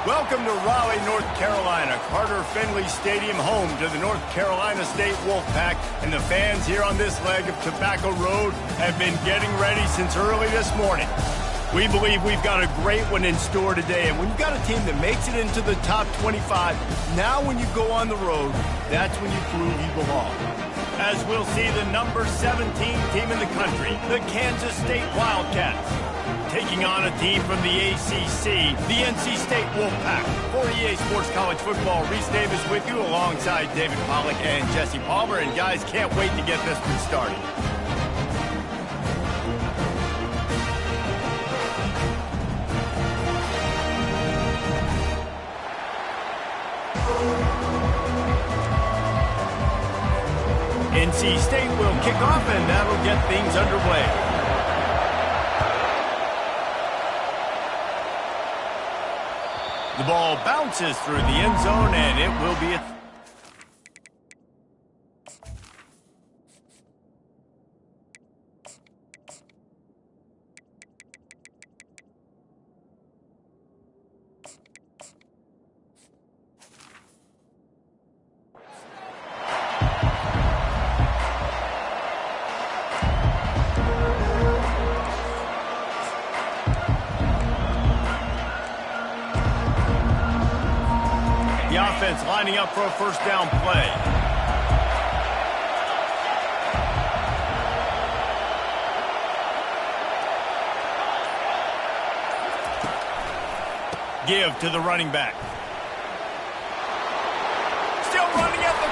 Welcome to Raleigh, North Carolina, Carter Finley Stadium, home to the North Carolina State Wolfpack, and the fans here on this leg of Tobacco Road have been getting ready since early this morning. We believe we've got a great one in store today, and when you've got a team that makes it into the top 25, now when you go on the road, that's when you prove you belong. As we'll see the number 17 team in the country, the Kansas State Wildcats, taking on a team from the ACC, the NC State Wolfpack. For EA Sports College Football, Reese Davis with you alongside David Pollack and Jesse Palmer. And guys, can't wait to get this one started. NC State will kick off, and that'll get things underway. The ball bounces through the end zone, and it will be a... The offense lining up for a first down play. Give to the running back. Still running at the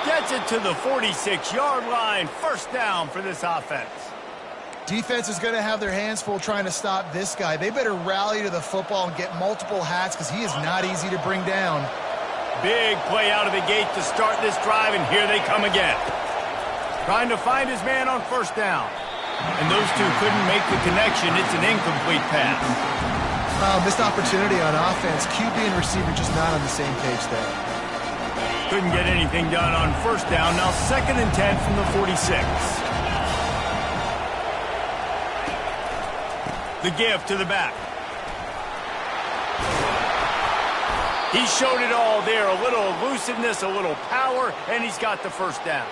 40. Gets it to the 46-yard line. First down for this offense. Defense is going to have their hands full trying to stop this guy. They better rally to the football and get multiple hats because he is not easy to bring down. Big play out of the gate to start this drive, and here they come again. Trying to find his man on first down. And those two couldn't make the connection. It's an incomplete pass. Missed opportunity on offense. QB and receiver just not on the same page there. Couldn't get anything done on first down. Now 2nd and 10 from the 46. The give to the back. He showed it all there. A little elusiveness, a little power, and he's got the first down.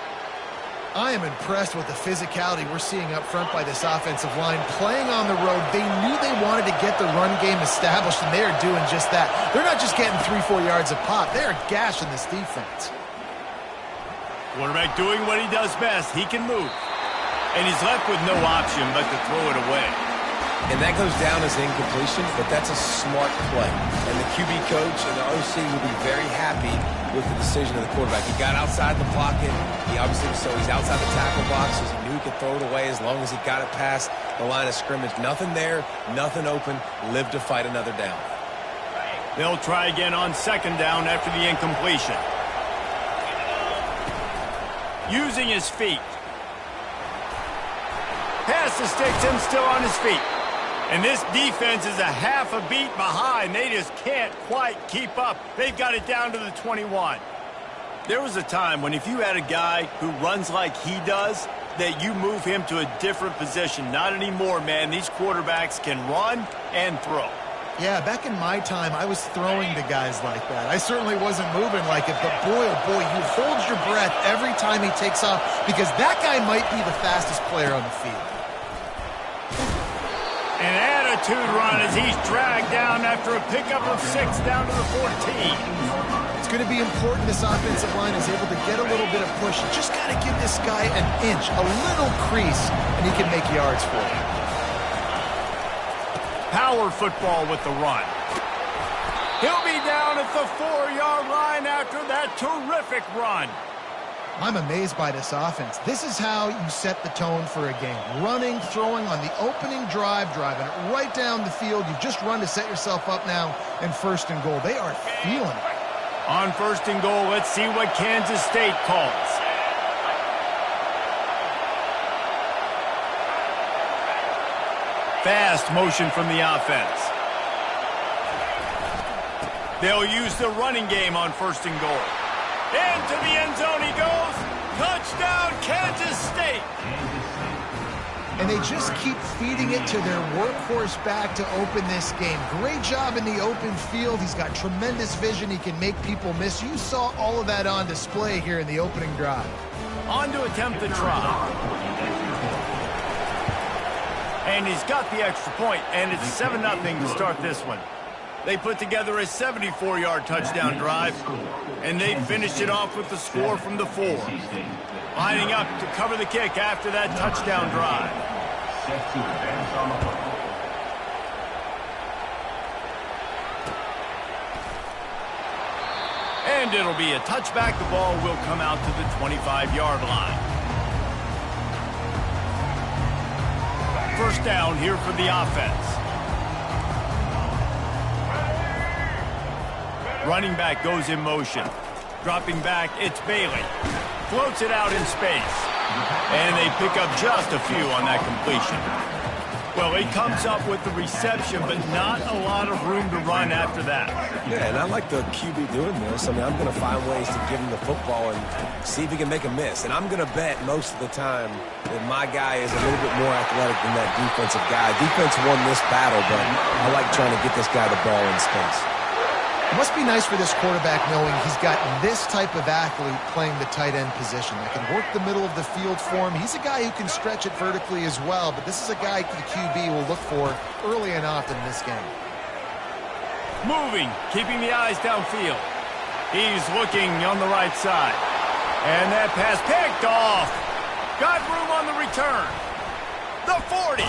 I am impressed with the physicality we're seeing up front by this offensive line. Playing on the road, they knew they wanted to get the run game established, and they are doing just that. They're not just getting 3-4 yards a pop. They are gashing this defense. Quarterback doing what he does best. He can move. And he's left with no option but to throw it away. And that goes down as incompletion, but that's a smart play. And the QB coach and the OC will be very happy with the decision of the quarterback. He got outside the pocket. He obviously, so he's outside the tackle boxes. He knew he could throw it away as long as he got it past the line of scrimmage. Nothing there, nothing open. Live to fight another down. They'll try again on 2nd down after the incompletion. Using his feet. Pass to sticks him still on his feet. And this defense is a half a beat behind. They just can't quite keep up. They've got it down to the 21. There was a time when if you had a guy who runs like he does, that you move him to a different position. Not anymore, man. These quarterbacks can run and throw. Yeah, back in my time, I was throwing to guys like that. I certainly wasn't moving like it, but boy, oh boy, you hold your breath every time he takes off because that guy might be the fastest player on the field. An attitude run as he's dragged down after a pickup of 6 down to the 14. It's going to be important this offensive line is able to get a little bit of push. You just got to give this guy an inch, a little crease, and he can make yards for you. Power football with the run. He'll be down at the 4-yard line after that terrific run. I'm amazed by this offense. This is how you set the tone for a game. Running, throwing on the opening drive, driving it right down the field. You just run to set yourself up now in 1st and goal. They are feeling it. On 1st and goal, let's see what Kansas State calls. Fast motion from the offense. They'll use the running game on 1st and goal. Into the end zone he goes. Touchdown, Kansas State. And they just keep feeding it to their workhorse back to open this game. Great job in the open field. He's got tremendous vision. He can make people miss. You saw all of that on display here in the opening drive. On to attempt the try. And he's got the extra point, and it's 7-0 to start this one. They put together a 74-yard touchdown drive, and they finished it off with the score from the 4. Lining up to cover the kick after that touchdown drive. And it'll be a touchback. The ball will come out to the 25-yard line. First down here for the offense. Running back goes in motion. Dropping back, it's Bailey. Floats it out in space. And they pick up just a few on that completion. Well, he comes up with the reception, but not a lot of room to run after that. Yeah, and I like the QB doing this. I mean, I'm going to find ways to give him the football and see if he can make a miss. And I'm going to bet most of the time that my guy is a little bit more athletic than that defensive guy. Defense won this battle, but I like trying to get this guy the ball in space. It must be nice for this quarterback knowing he's got this type of athlete playing the tight end position that can work the middle of the field for him. He's a guy who can stretch it vertically as well, but this is a guy the QB will look for early and often in this game. Moving, keeping the eyes downfield. He's looking on the right side. And that pass picked off. Got room on the return. The 40.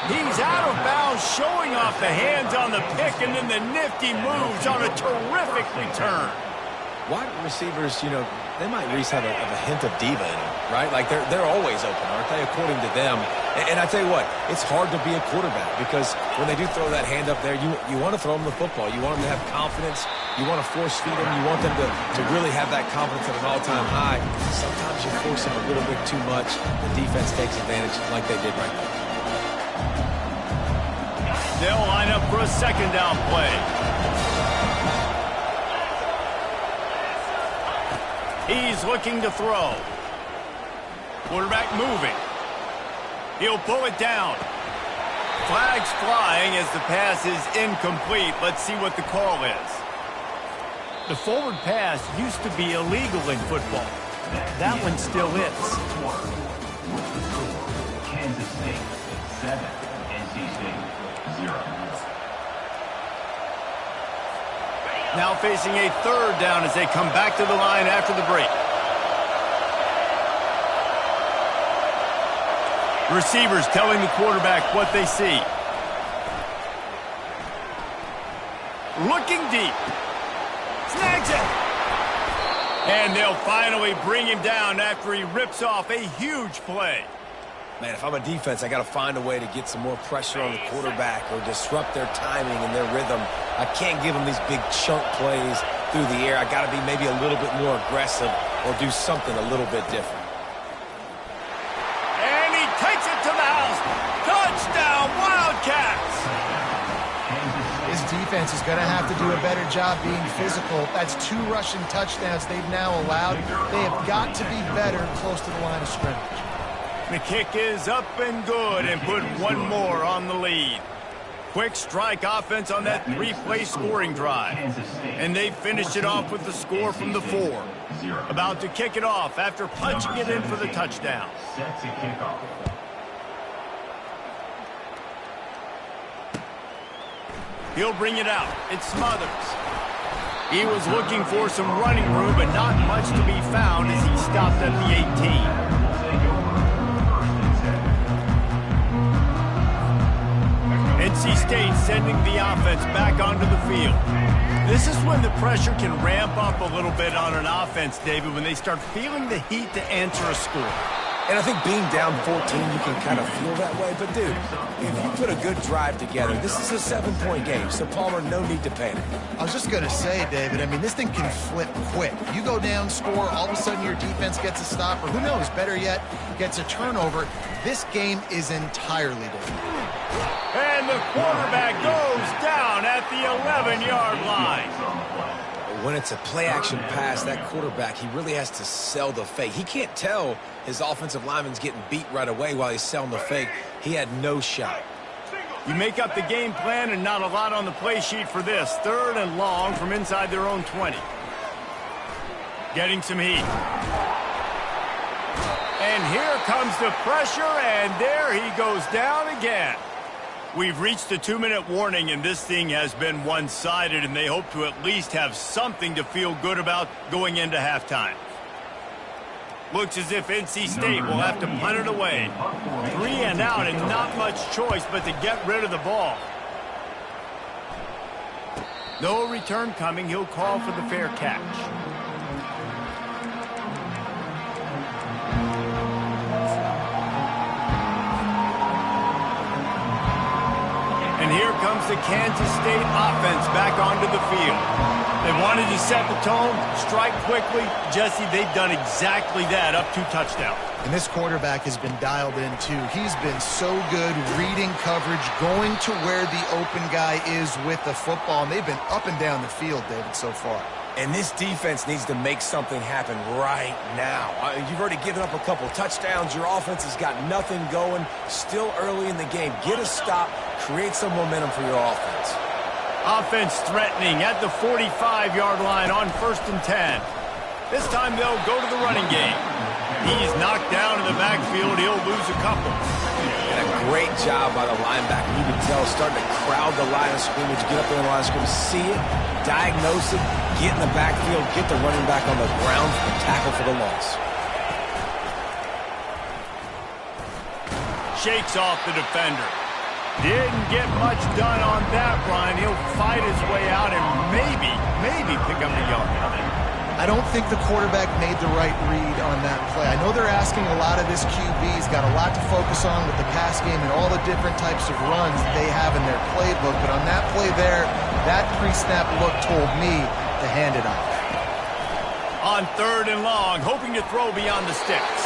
He's out of bounds, showing off the hands on the pick, and then the nifty moves on a terrific return. Wide receivers, you know, they might at least have a hint of diva in them, right? Like they're always open, aren't they, according to them? And I tell you what, it's hard to be a quarterback because when they do throw that hand up there, you want to throw them the football. You want them to have confidence. You want to force feed them. You want them to really have that confidence at an all-time high. Sometimes you force them a little bit too much. The defense takes advantage like they did right now. They'll line up for a second down play. He's looking to throw. Quarterback moving. He'll pull it down. Flags flying as the pass is incomplete. Let's see what the call is. The forward pass used to be illegal in football. That one still is. Kansas State 7, NC State 0. Now facing a third down as they come back to the line after the break. Receivers telling the quarterback what they see. Looking deep. Snags it. And they'll finally bring him down after he rips off a huge play. Man, if I'm a defense, I got to find a way to get some more pressure on the quarterback or disrupt their timing and their rhythm. I can't give them these big chunk plays through the air. I got to be maybe a little bit more aggressive or do something a little bit different. And he takes it to the house. Touchdown, Wildcats! This defense is going to have to do a better job being physical. That's 2 rushing touchdowns they've now allowed. They have got to be better close to the line of scrimmage. The kick is up and good and put one more on the lead. Quick strike offense on that 3-play scoring drive. And they finished it off with the score from the 4. About to kick it off after punching it in for the touchdown. Set to kick off. He'll bring it out. It Smothers. He was looking for some running room, but not much to be found as he stopped at the 18. NC State sending the offense back onto the field. This is when the pressure can ramp up a little bit on an offense, David, when they start feeling the heat to answer a score. And I think being down 14, you can kind of feel that way. But, dude, if you put a good drive together, this is a 7-point game. So, Palmer, no need to panic. I was just going to say, David, I mean, this thing can flip quick. You go down, score, all of a sudden your defense gets a stop, or who knows, better yet, gets a turnover. This game is entirely different. And the quarterback goes down at the 11-yard line. When it's a play-action pass, that quarterback, he really has to sell the fake. He can't tell his offensive lineman's getting beat right away while he's selling the fake. He had no shot. You make up the game plan and not a lot on the play sheet for this. 3rd and long from inside their own 20. Getting some heat. And here comes the pressure, and there he goes down again. We've reached the 2-minute warning, and this thing has been one-sided, and they hope to at least have something to feel good about going into halftime. Looks as if NC State will have to punt it away. 3 and out, and not much choice but to get rid of the ball. No return coming. He'll call for the fair catch. And here comes the Kansas State offense back onto the field. They wanted to set the tone, strike quickly. Jesse, they've done exactly that, up 2 touchdowns. And this quarterback has been dialed in, too. He's been so good reading coverage, going to where the open guy is with the football. And they've been up and down the field, David, so far. And this defense needs to make something happen right now. You've already given up a couple touchdowns. Your offense has got nothing going. Still early in the game. Get a stop. Create some momentum for your offense. Offense threatening at the 45-yard line on 1st and 10. This time they'll go to the running game. He's knocked down in the backfield. He'll lose a couple. And a great job by the linebacker. You can tell starting to crowd the line of scrimmage, get up in the line of scrimmage, see it, diagnose it, get in the backfield, get the running back on the ground for the tackle for the loss. Shakes off the defender. Didn't get much done on that run. He'll fight his way out and maybe pick up a yard. I don't think the quarterback made the right read on that play. I know they're asking a lot of this QB. He's got a lot to focus on with the pass game and all the different types of runs they have in their playbook. But on that play there, that pre-snap look told me to hand it off. On 3rd and long, hoping to throw beyond the sticks.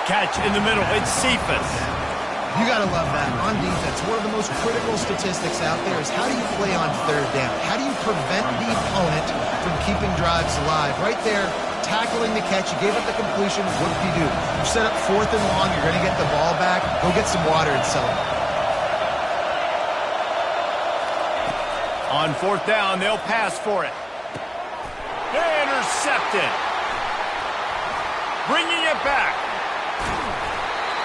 Catch in the middle. It's Cephas. You got to love that. On defense, one of the most critical statistics out there is how do you play on 3rd down? How do you prevent the opponent from keeping drives alive? Right there, tackling the catch. You gave up the completion. What did you do? You set up 4th and long. You're going to get the ball back. Go get some water and celebrate. On 4th down, they'll pass for it. Intercepted. Bringing it back.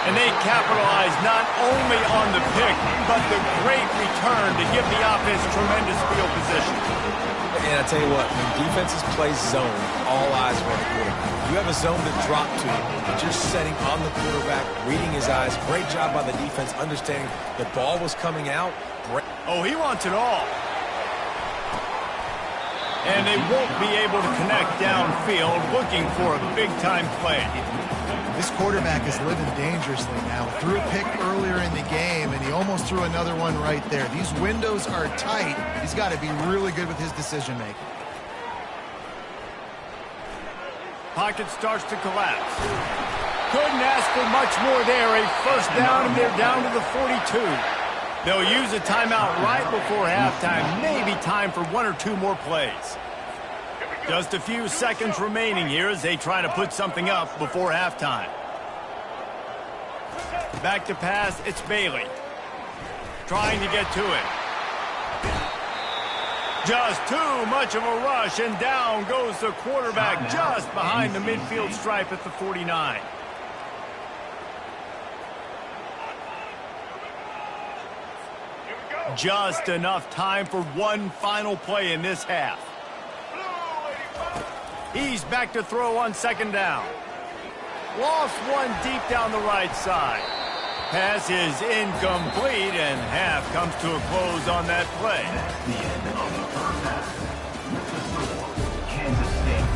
And they capitalize not only on the pick, but the great return to give the offense tremendous field position. And I tell you what, when defenses play zone, all eyes are on the quarterback. You have a zone to drop to, but you're setting on the quarterback, reading his eyes. Great job by the defense, understanding the ball was coming out. Oh, he wants it all. And they won't be able to connect downfield, looking for a big-time play. This quarterback is living dangerously now. Threw a pick earlier in the game, and he almost threw another one right there. These windows are tight. He's got to be really good with his decision-making. Pocket starts to collapse. Couldn't ask for much more there. A 1st down, and they're down to the 42. They'll use a timeout right before halftime. Maybe time for 1 or 2 more plays. Just a few seconds remaining here as they try to put something up before halftime. Back to pass, it's Bailey. Trying to get to it. Just too much of a rush, and down goes the quarterback just behind the midfield stripe at the 49. Just enough time for one final play in this half. He's back to throw on 2nd down. Lost one deep down the right side. Pass is incomplete, and half comes to a close on that play. The end of the first half. Kansas State.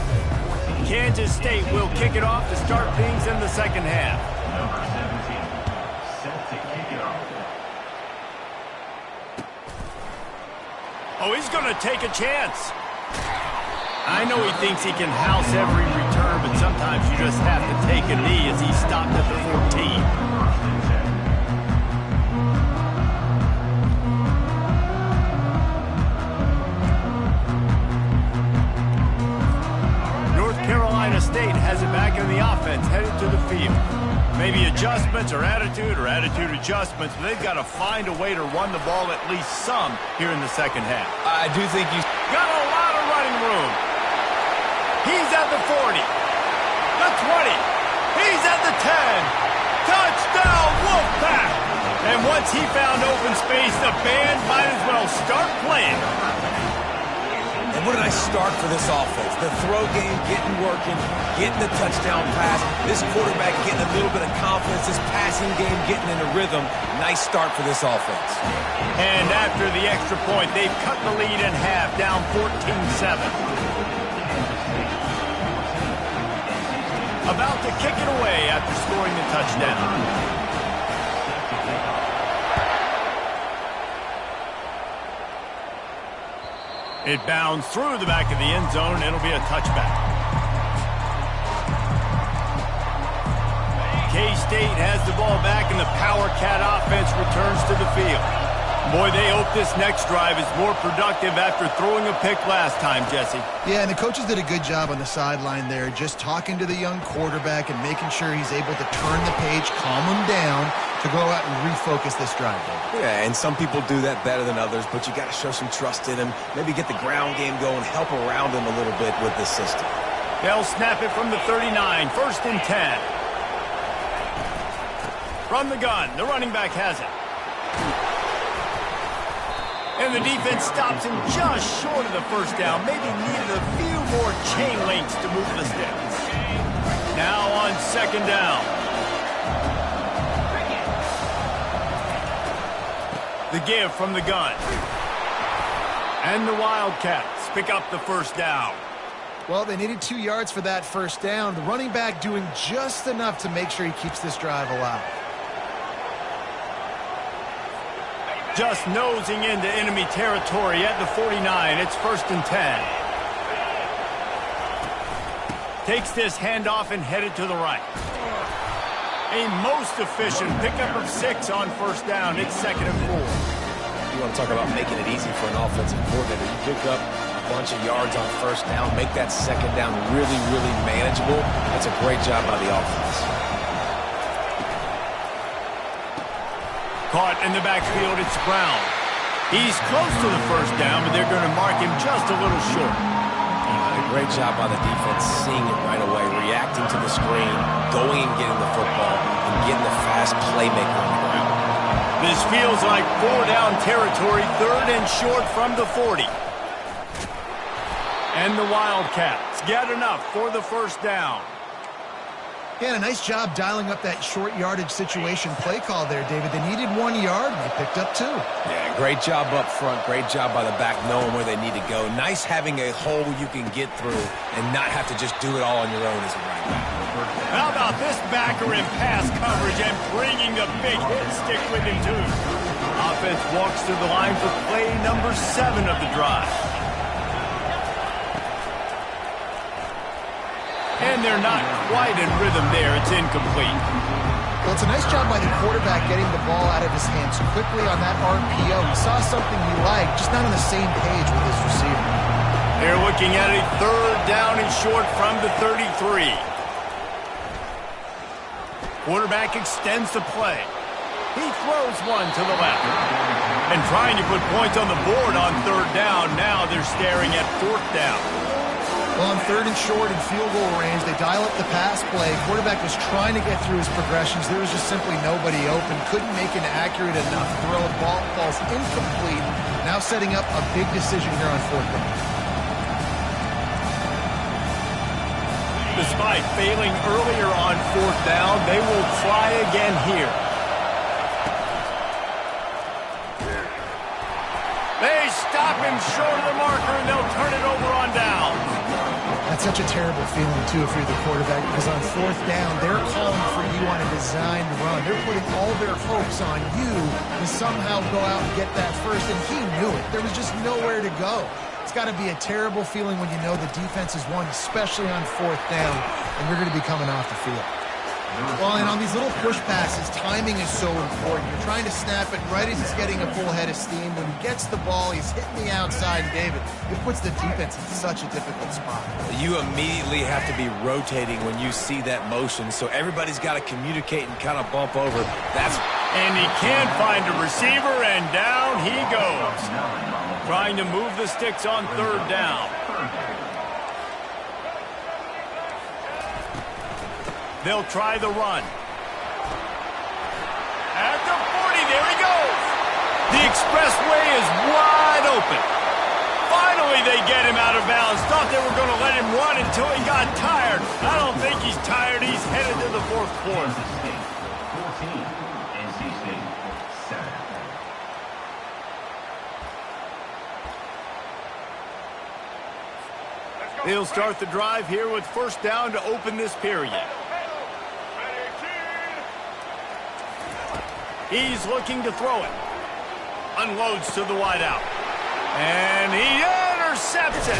Kansas State will kick it off to start things in the 2nd half. Number 17, set to kick it off. Oh, he's going to take a chance. I know he thinks he can house every return, but sometimes you just have to take a knee as he stopped at the 14. adjustments or attitude adjustments, but they've got to find a way to run the ball at least some here in the second half. I do think you got a lot of running room. He's at the 40, the 20, he's at the 10. Touchdown, Wolfpack! And once he found open space, the band might as well start playing. And what a nice start for this offense. The throw game getting working, getting the touchdown pass. This quarterback getting a little bit of confidence. This passing game getting in a rhythm. Nice start for this offense. And after the extra point, they've cut the lead in half, down 14-7. About to kick it away after scoring the touchdown. It bounds through the back of the end zone. It'll be a touchback. K-State has the ball back, and the Power Cat offense returns to the field. Boy, they hope this next drive is more productive after throwing a pick last time, Jesse. Yeah, and the coaches did a good job on the sideline there, just talking to the young quarterback and making sure he's able to turn the page, calm him down, to go out and refocus this drive. Yeah, and some people do that better than others, but you got to show some trust in him. Maybe get the ground game going, help around him a little bit with this system. They'll snap it from the 39, 1st and 10. From the gun, the running back has it. And the defense stops him just short of the first down. Maybe needed a few more chain links to move the sticks. Now on 2nd down. The give from the gun. And the Wildcats pick up the 1st down. Well, they needed 2 yards for that 1st down. The running back doing just enough to make sure he keeps this drive alive. Just nosing into enemy territory at the 49. It's 1st and 10. Takes this handoff and headed to the right. A most efficient pickup of 6 on 1st down. It's 2nd and 4. You want to talk about making it easy for an offensive coordinator. You pick up a bunch of yards on 1st down, make that 2nd down really, really manageable. That's a great job by the offense. Caught in the backfield, it's Brown. He's close to the 1st down, but they're going to mark him just a little short. Great job by the defense, seeing it right away, reacting to the screen, going and getting the football, and getting the fast playmaker on the ground. This feels like 4-down territory, 3rd and short from the 40. And the Wildcats get enough for the 1st down. Yeah, and a nice job dialing up that short yardage situation play call there, David. They needed 1 yard, and they picked up 2. Yeah, great job up front. Great job by the back knowing where they need to go. Nice having a hole you can get through and not have to just do it all on your own as a running back. How about this backer in pass coverage and bringing the big hit stick with him, too? Offense walks to the line for play number 7 of the drive. And they're not quite in rhythm there. It's incomplete. Well, it's a nice job by the quarterback getting the ball out of his hands quickly on that RPO. He saw something he liked, just not on the same page with his receiver. They're looking at a 3rd down and short from the 33. Quarterback extends the play. He throws one to the left. And trying to put points on the board on 3rd down. Now they're staring at 4th down. Well, on 3rd and short and field goal range, they dial up the pass play. Quarterback was trying to get through his progressions. There was just simply nobody open. Couldn't make an accurate enough throw. The ball falls incomplete. Now setting up a big decision here on 4th down. Despite failing earlier on 4th down, they will try again here. They stop him short of the marker, and they'll turn it over on down. That's such a terrible feeling, too, if you're the quarterback, because on 4th down, they're calling for you on a designed run. They're putting all their hopes on you to somehow go out and get that first, and he knew it. There was just nowhere to go. It's got to be a terrible feeling when you know the defense is won, especially on 4th down, and you're going to be coming off the field. Well, and on these little push passes, timing is so important. You're trying to snap it right as he's getting a full head of steam. When he gets the ball, he's hitting the outside, David. It puts the defense in such a difficult spot. You immediately have to be rotating when you see that motion, so everybody's got to communicate and kind of bump over. And he can't find a receiver, and down he goes. Trying to move the sticks on third down. They'll try the run. At the 40, there he goes. The expressway is wide open. Finally, they get him out of bounds. Thought they were going to let him run until he got tired. I don't think he's tired. He's headed to the fourth quarter. 14, NC State 7. They'll start the drive here with first down to open this period. He's looking to throw it. Unloads to the wideout. And he intercepts it.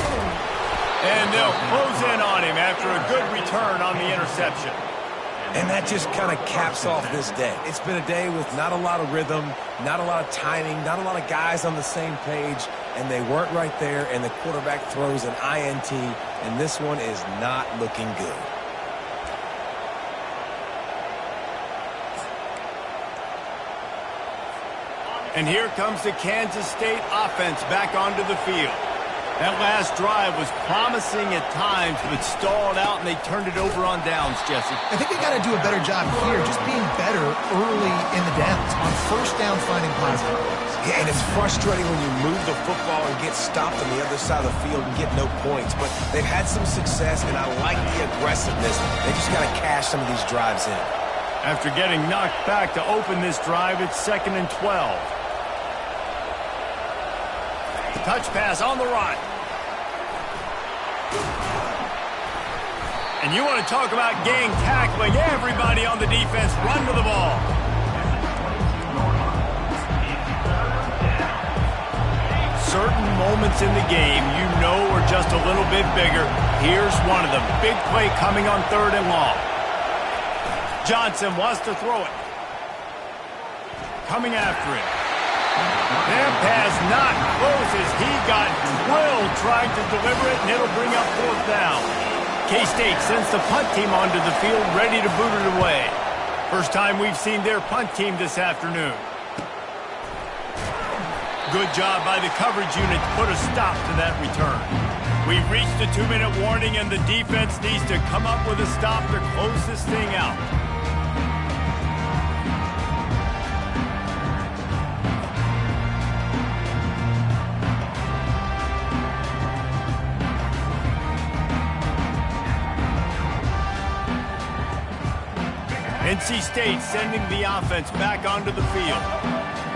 And they'll close in on him after a good return on the interception. And that just kind of caps off this day. It's been a day with not a lot of rhythm, not a lot of timing, not a lot of guys on the same page, and they weren't right there, and the quarterback throws an INT, and this one is not looking good. And here comes the Kansas State offense back onto the field. That last drive was promising at times, but stalled out, and they turned it over on downs, Jesse. I think they got to do a better job here, just being better early in the downs. On first down, finding positive plays. Yeah, and it's frustrating when you move the football and get stopped on the other side of the field and get no points. But they've had some success, and I like the aggressiveness. They just got to cash some of these drives in. After getting knocked back to open this drive, it's 2nd and 12. Touch pass on the run. And you want to talk about gang tackling. Everybody on the defense run to the ball. Certain moments in the game you know are just a little bit bigger. Here's one of them. Big play coming on 3rd and long. Johnson wants to throw it. Coming after it. That pass not close as he got drilled trying to deliver it, and it'll bring up 4th down. K-State sends the punt team onto the field, ready to boot it away. First time we've seen their punt team this afternoon. Good job by the coverage unit to put a stop to that return. We've reached the 2-minute warning, and the defense needs to come up with a stop to close this thing out. NC State sending the offense back onto the field.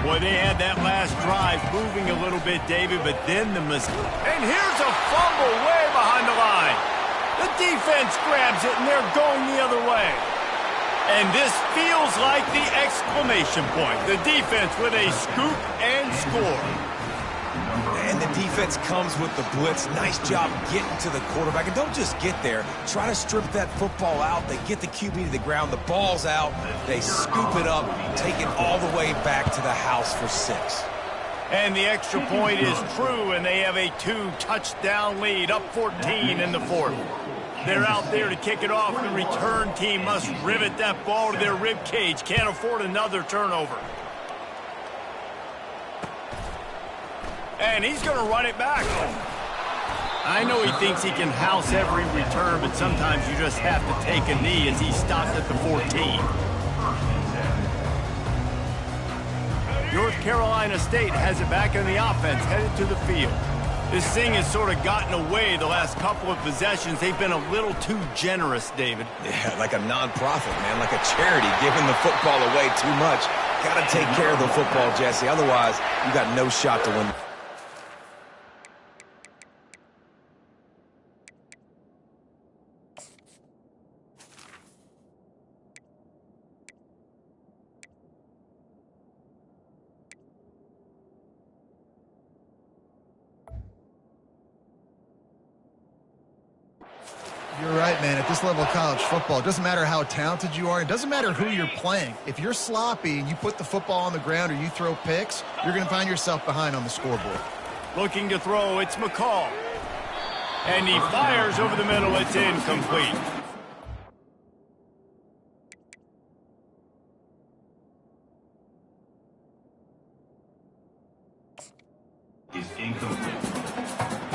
Boy, they had that last drive moving a little bit, David, but then the mistake. And here's a fumble way behind the line. The defense grabs it, and they're going the other way. And this feels like the exclamation point. The defense with a scoop and score. And the defense comes with the blitz. Nice job getting to the quarterback. And don't just get there. Try to strip that football out. They get the QB to the ground. The ball's out. They scoop it up, take it all the way back to the house for 6. And the extra point is true, and they have a 2-touchdown lead, up 14 in the 4th. They're out there to kick it off. The return team must rivet that ball to their rib cage. Can't afford another turnover. And he's going to run it back. I know he thinks he can house every return, but sometimes you just have to take a knee as he stops at the 14. North Carolina State has it back in the offense, headed to the field. This thing has sort of gotten away the last couple of possessions. They've been a little too generous, David. Yeah, like a nonprofit, man, like a charity, giving the football away too much. Got to take care of the football, Jesse. Otherwise, you got no shot to win. You're right, man, at this level of college football, it doesn't matter how talented you are. It doesn't matter who you're playing. If you're sloppy and you put the football on the ground or you throw picks, you're going to find yourself behind on the scoreboard. Looking to throw, it's McCall. And he fires over the middle. It's incomplete. Is incomplete.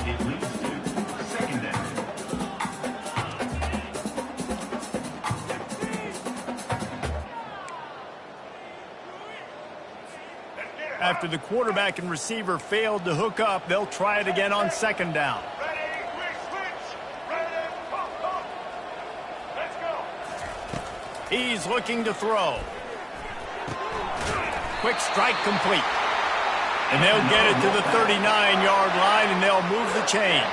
It leads to second down. After the quarterback and receiver failed to hook up, they'll try it again on second down. He's looking to throw. Quick strike complete. And they'll get it to the 39-yard line, and they'll move the chains.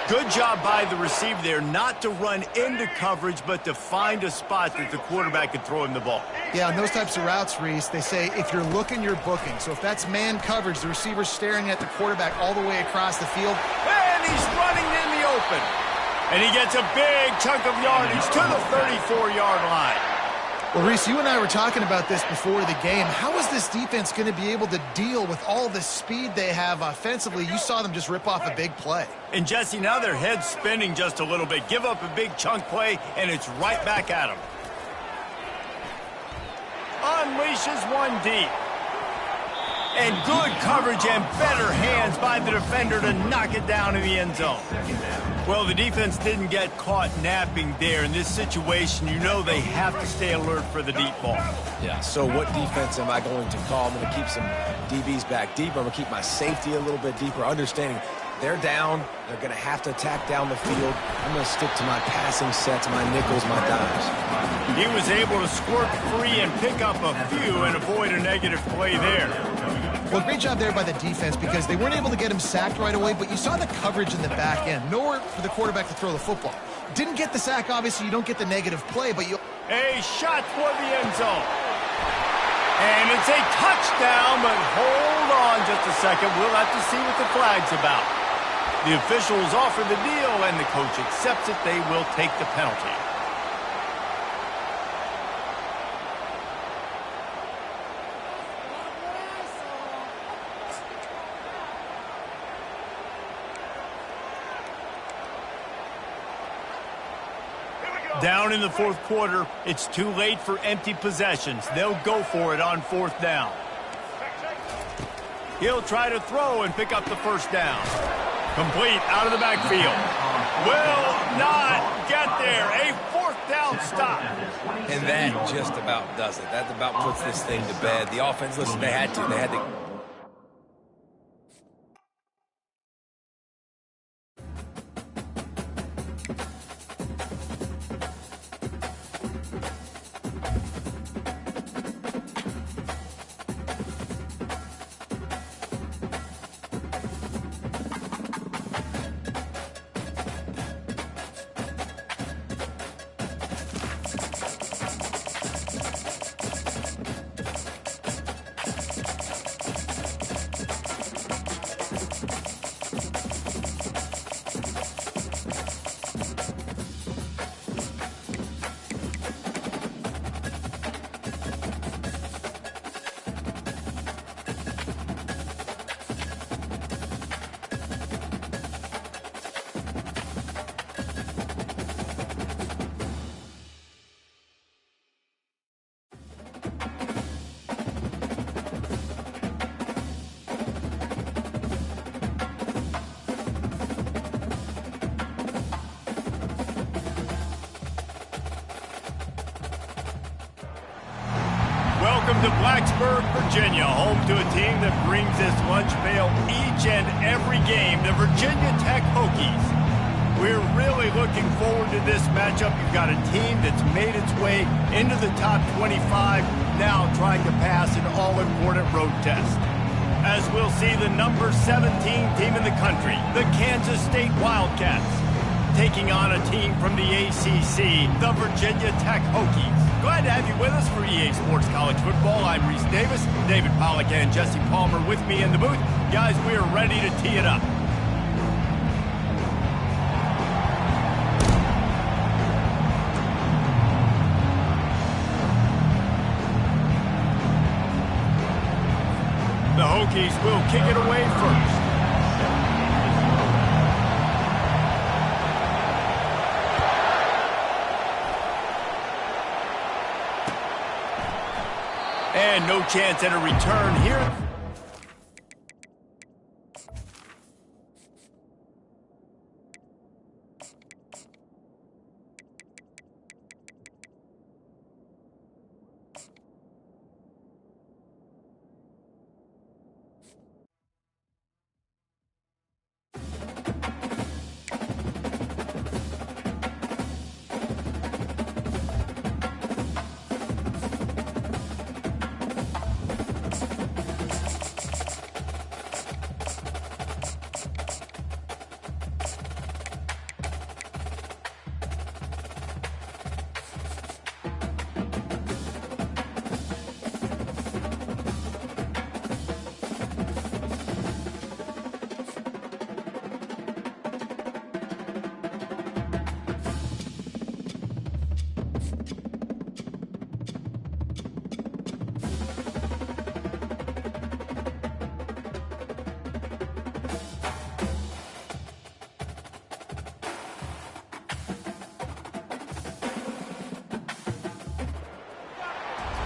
Good job by the receiver there not to run into coverage, but to find a spot that the quarterback could throw him the ball. Yeah, on those types of routes, Reese, they say if you're looking, you're booking. So if that's man coverage, the receiver's staring at the quarterback all the way across the field. And he's running in the open. And he gets a big chunk of yardage to the 34-yard line. Well, Reese, you and I were talking about this before the game. How is this defense going to be able to deal with all the speed they have offensively? You saw them just rip off a big play. And, Jesse, now their head's spinning just a little bit. Give up a big chunk play, and it's right back at them. Unleashes one deep. And good coverage and better hands by the defender to knock it down in the end zone. Well, the defense didn't get caught napping there. In this situation, you know they have to stay alert for the deep ball. Yeah, so what defense am I going to call? I'm going to keep some DBs back deeper. I'm going to keep my safety a little bit deeper, understanding they're down. They're going to have to attack down the field. I'm going to stick to my passing sets, my nickels, my dimes. He was able to squirt free and pick up a few and avoid a negative play there. Well, great job there by the defense because they weren't able to get him sacked right away, but you saw the coverage in the back end. Nowhere for the quarterback to throw the football. Didn't get the sack, obviously. You don't get the negative play, but you... A shot for the end zone. And it's a touchdown, but hold on just a second. We'll have to see what the flag's about. The officials offer the deal, and the coach accepts it. They will take the penalty. Down in the fourth quarter, it's too late for empty possessions. They'll go for it on fourth down. He'll try to throw and pick up the first down. Complete out of the backfield. Will not get there. A fourth down stop. And that just about does it. That about puts this thing to bed. The offense, listen, they had to. Welcome to Blacksburg, Virginia, home to a team that brings this lunch pail each and every game, the Virginia Tech Hokies. We're really looking forward to this matchup. You've got a team that's made its way into the top 25, now trying to pass an all-important road test. As we'll see the number 17 team in the country, the Kansas State Wildcats, taking on a team from the ACC, the Virginia Tech Hokies. Glad to have you with us for EA Sports College Football. I'm Reese Davis, David Pollack and Jesse Palmer with me in the booth. Guys, we are ready to tee it up. Chiefs will kick it away first. And no chance at a return here.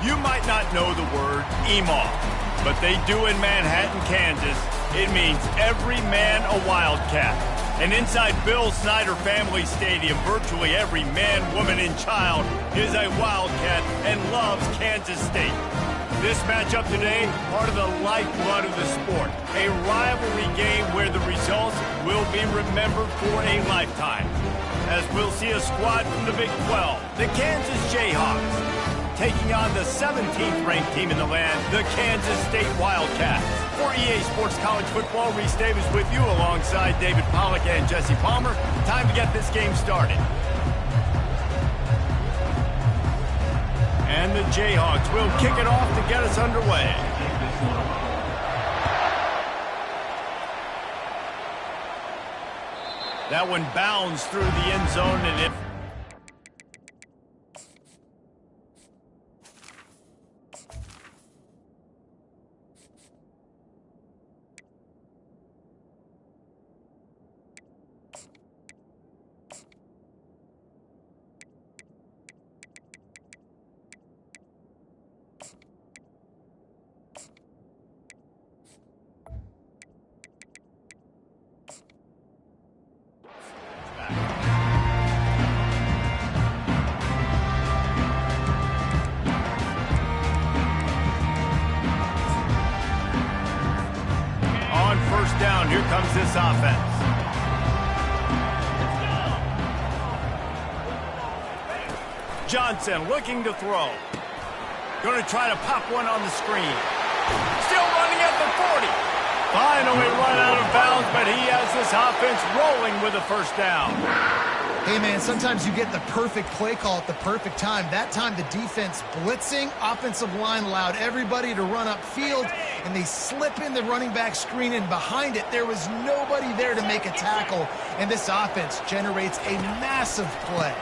You might not know the word EMAW, but they do in Manhattan, Kansas. It means every man a Wildcat. And inside Bill Snyder Family Stadium, virtually every man, woman, and child is a Wildcat and loves Kansas State. This matchup today, part of the lifeblood of the sport. A rivalry game where the results will be remembered for a lifetime. As we'll see a squad from the Big 12, the Kansas Jayhawks, taking on the 17th ranked team in the land, the Kansas State Wildcats. For EA Sports College Football, Reese Davis with you alongside David Pollack and Jesse Palmer. Time to get this game started. And the Jayhawks will kick it off to get us underway. That one bounds through the end zone and it... down. Here comes this offense. Johnson looking to throw. Going to try to pop one on the screen. Still running at the 40. Finally run out of bounds, but he has this offense rolling with a first down. Hey, man, sometimes you get the perfect play call at the perfect time. That time, the defense blitzing, offensive line allowed everybody to run upfield, and they slip in the running back screen, and behind it, there was nobody there to make a tackle, and this offense generates a massive play.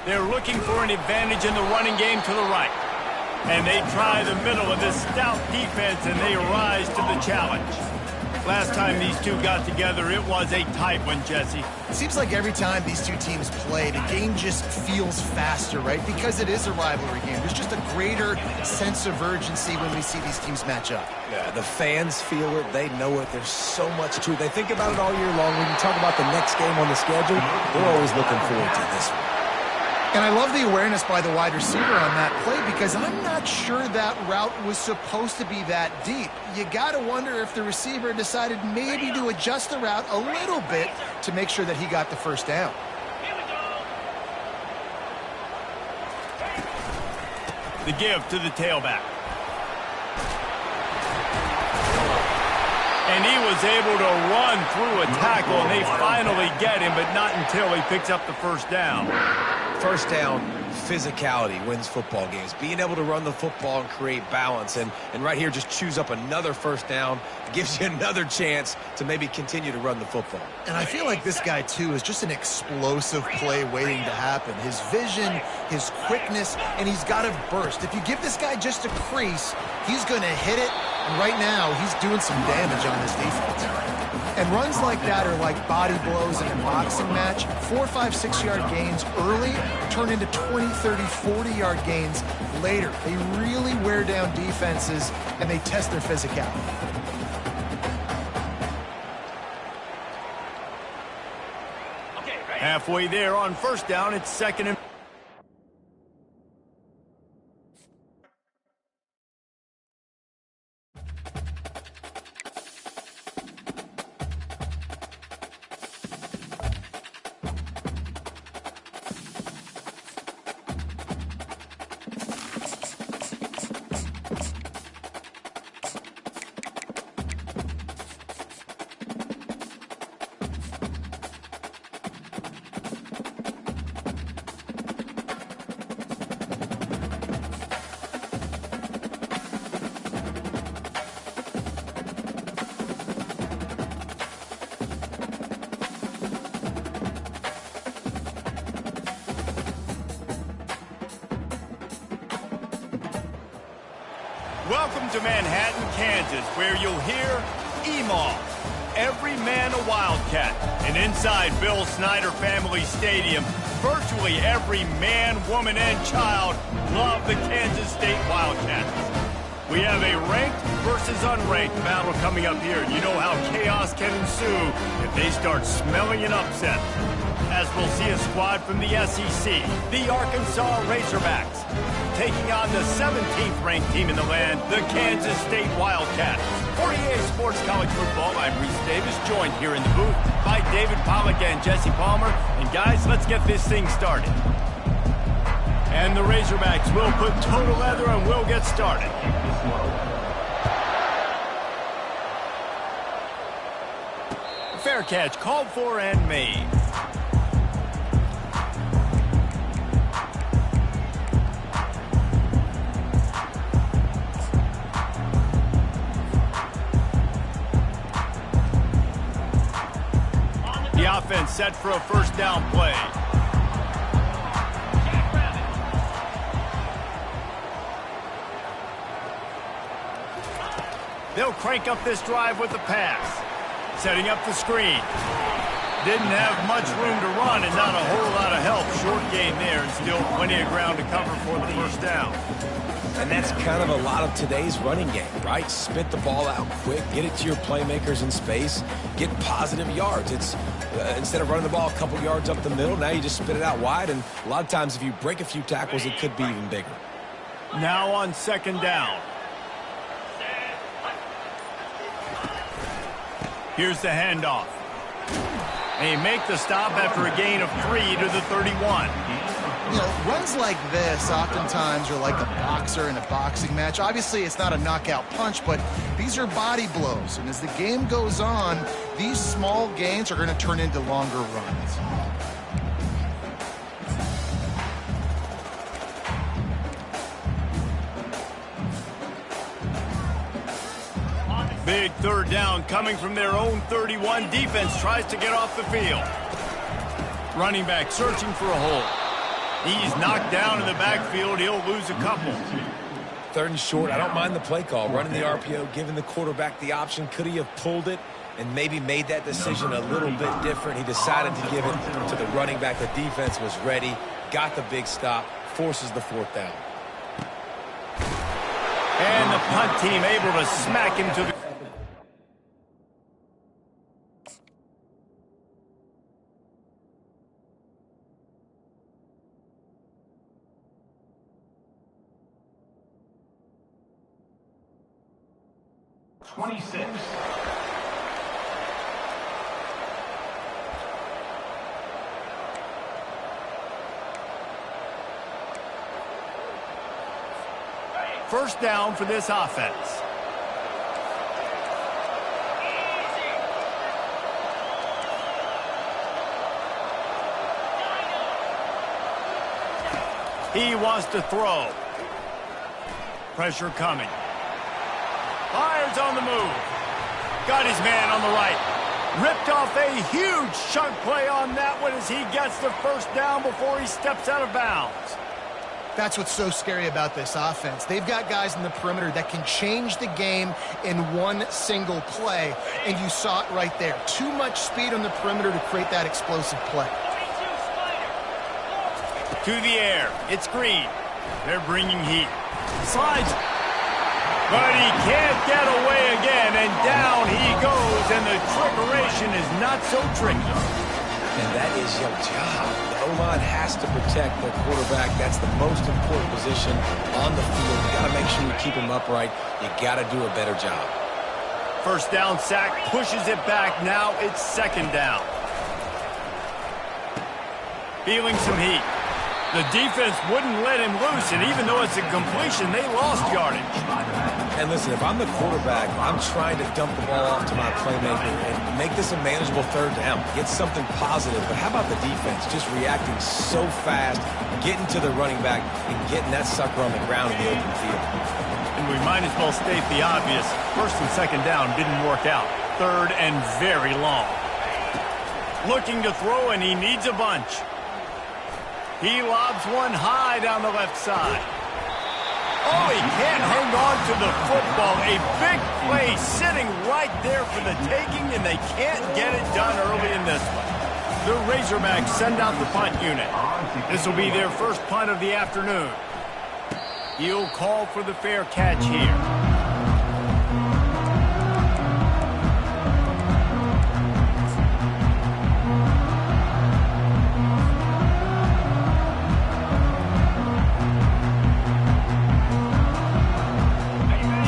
They're looking for an advantage in the running game to the right, and they try the middle of this stout defense, and they rise to the challenge. Last time these two got together, it was a tight one, Jesse. It seems like every time these two teams play, the game just feels faster, right? Because it is a rivalry game. There's just a greater sense of urgency when we see these teams match up. Yeah, the fans feel it. They know it. There's so much to it. They think about it all year long. When you talk about the next game on the schedule, they're always looking forward to this one. And I love the awareness by the wide receiver on that play because I'm not sure that route was supposed to be that deep. You got to wonder if the receiver decided maybe to adjust the route a little bit to make sure that he got the first down. The give to the tailback. And he was able to run through a tackle, and they finally get him, but not until he picks up the first down. First down, physicality wins football games. Being able to run the football and create balance. And right here, just choose up another first down. It gives you another chance to maybe continue to run the football. And I feel like this guy, too, is just an explosive play waiting to happen. His vision, his quickness, and he's got a burst. If you give this guy just a crease, he's going to hit it And right now, he's doing some damage on this defense. And runs like that are like body blows in a boxing match. 4, 5, 6-yard gains early turn into 20, 30, 40-yard gains later. They really wear down defenses, and they test their physicality. Halfway there on first down, it's second and... Welcome to Manhattan, Kansas, where you'll hear EMAW, every man a Wildcat. And inside Bill Snyder Family Stadium, virtually every man, woman, and child love the Kansas State Wildcats. We have a ranked versus unranked battle coming up here. You know how chaos can ensue if they start smelling an upset. As we'll see a squad from the SEC, the Arkansas Razorbacks, taking on the 17th ranked team in the land, the Kansas State Wildcats. For EA Sports College Football, I'm Reese Davis, joined here in the booth by David Pollack and Jesse Palmer. And guys, let's get this thing started. And the Razorbacks will put total leather and we'll get started. Fair catch called for and made. The offense set for a first down play. They'll crank up this drive with the pass. Setting up the screen. Didn't have much room to run and not a whole lot of help. Short gain there and still plenty of ground to cover for the first down. And that's kind of a lot of today's running game, right? Spit the ball out quick, get it to your playmakers in space, get positive yards. It's instead of running the ball a couple yards up the middle, now you just spit it out wide, and a lot of times if you break a few tackles, it could be even bigger. Now on second down. Here's the handoff. They make the stop after a gain of 3 to the 31. You know, runs like this oftentimes are like a boxer in a boxing match. Obviously, it's not a knockout punch, but these are body blows. And as the game goes on, these small gains are going to turn into longer runs. Big third down coming from their own 31. Defense tries to get off the field. Running back searching for a hole. He's knocked down in the backfield. He'll lose a couple. Third and short. I don't mind the play call. Running the RPO, giving the quarterback the option. Could he have pulled it and maybe made that decision a little bit different? He decided to give it to the running back. The defense was ready. Got the big stop. Forces the fourth down. And the punt team able to smack him to the... First down for this offense. He wants to throw. Pressure coming. Fires on the move. Got his man on the right. Ripped off a huge chunk play on that one as he gets the first down before he steps out of bounds. That's what's so scary about this offense. They've got guys in the perimeter that can change the game in one single play, and you saw it right there. Too much speed on the perimeter to create that explosive play. To the air. It's Green. They're bringing heat. Slides. But he can't get away again, and down he goes, and the trickeration is not so tricky. And that is your job. The O-line has to protect their quarterback. That's the most important position on the field. You got to make sure you keep him upright. You got to do a better job. First down sack, pushes it back. Now it's second down. Feeling some heat. The defense wouldn't let him loose, and even though it's a completion, they lost yardage. And listen, if I'm the quarterback, I'm trying to dump the ball off to my playmaker and make this a manageable third down. Get something positive. But how about the defense just reacting so fast, getting to the running back, and getting that sucker on the ground in the open field? And we might as well state the obvious. First and second down didn't work out. Third and very long. Looking to throw, and he needs a bunch. He lobs one high down the left side. Oh, he can't hang on to the football. A big play sitting right there for the taking, and they can't get it done early in this one. The Razorbacks send out the punt unit. This will be their first punt of the afternoon. He'll call for the fair catch here.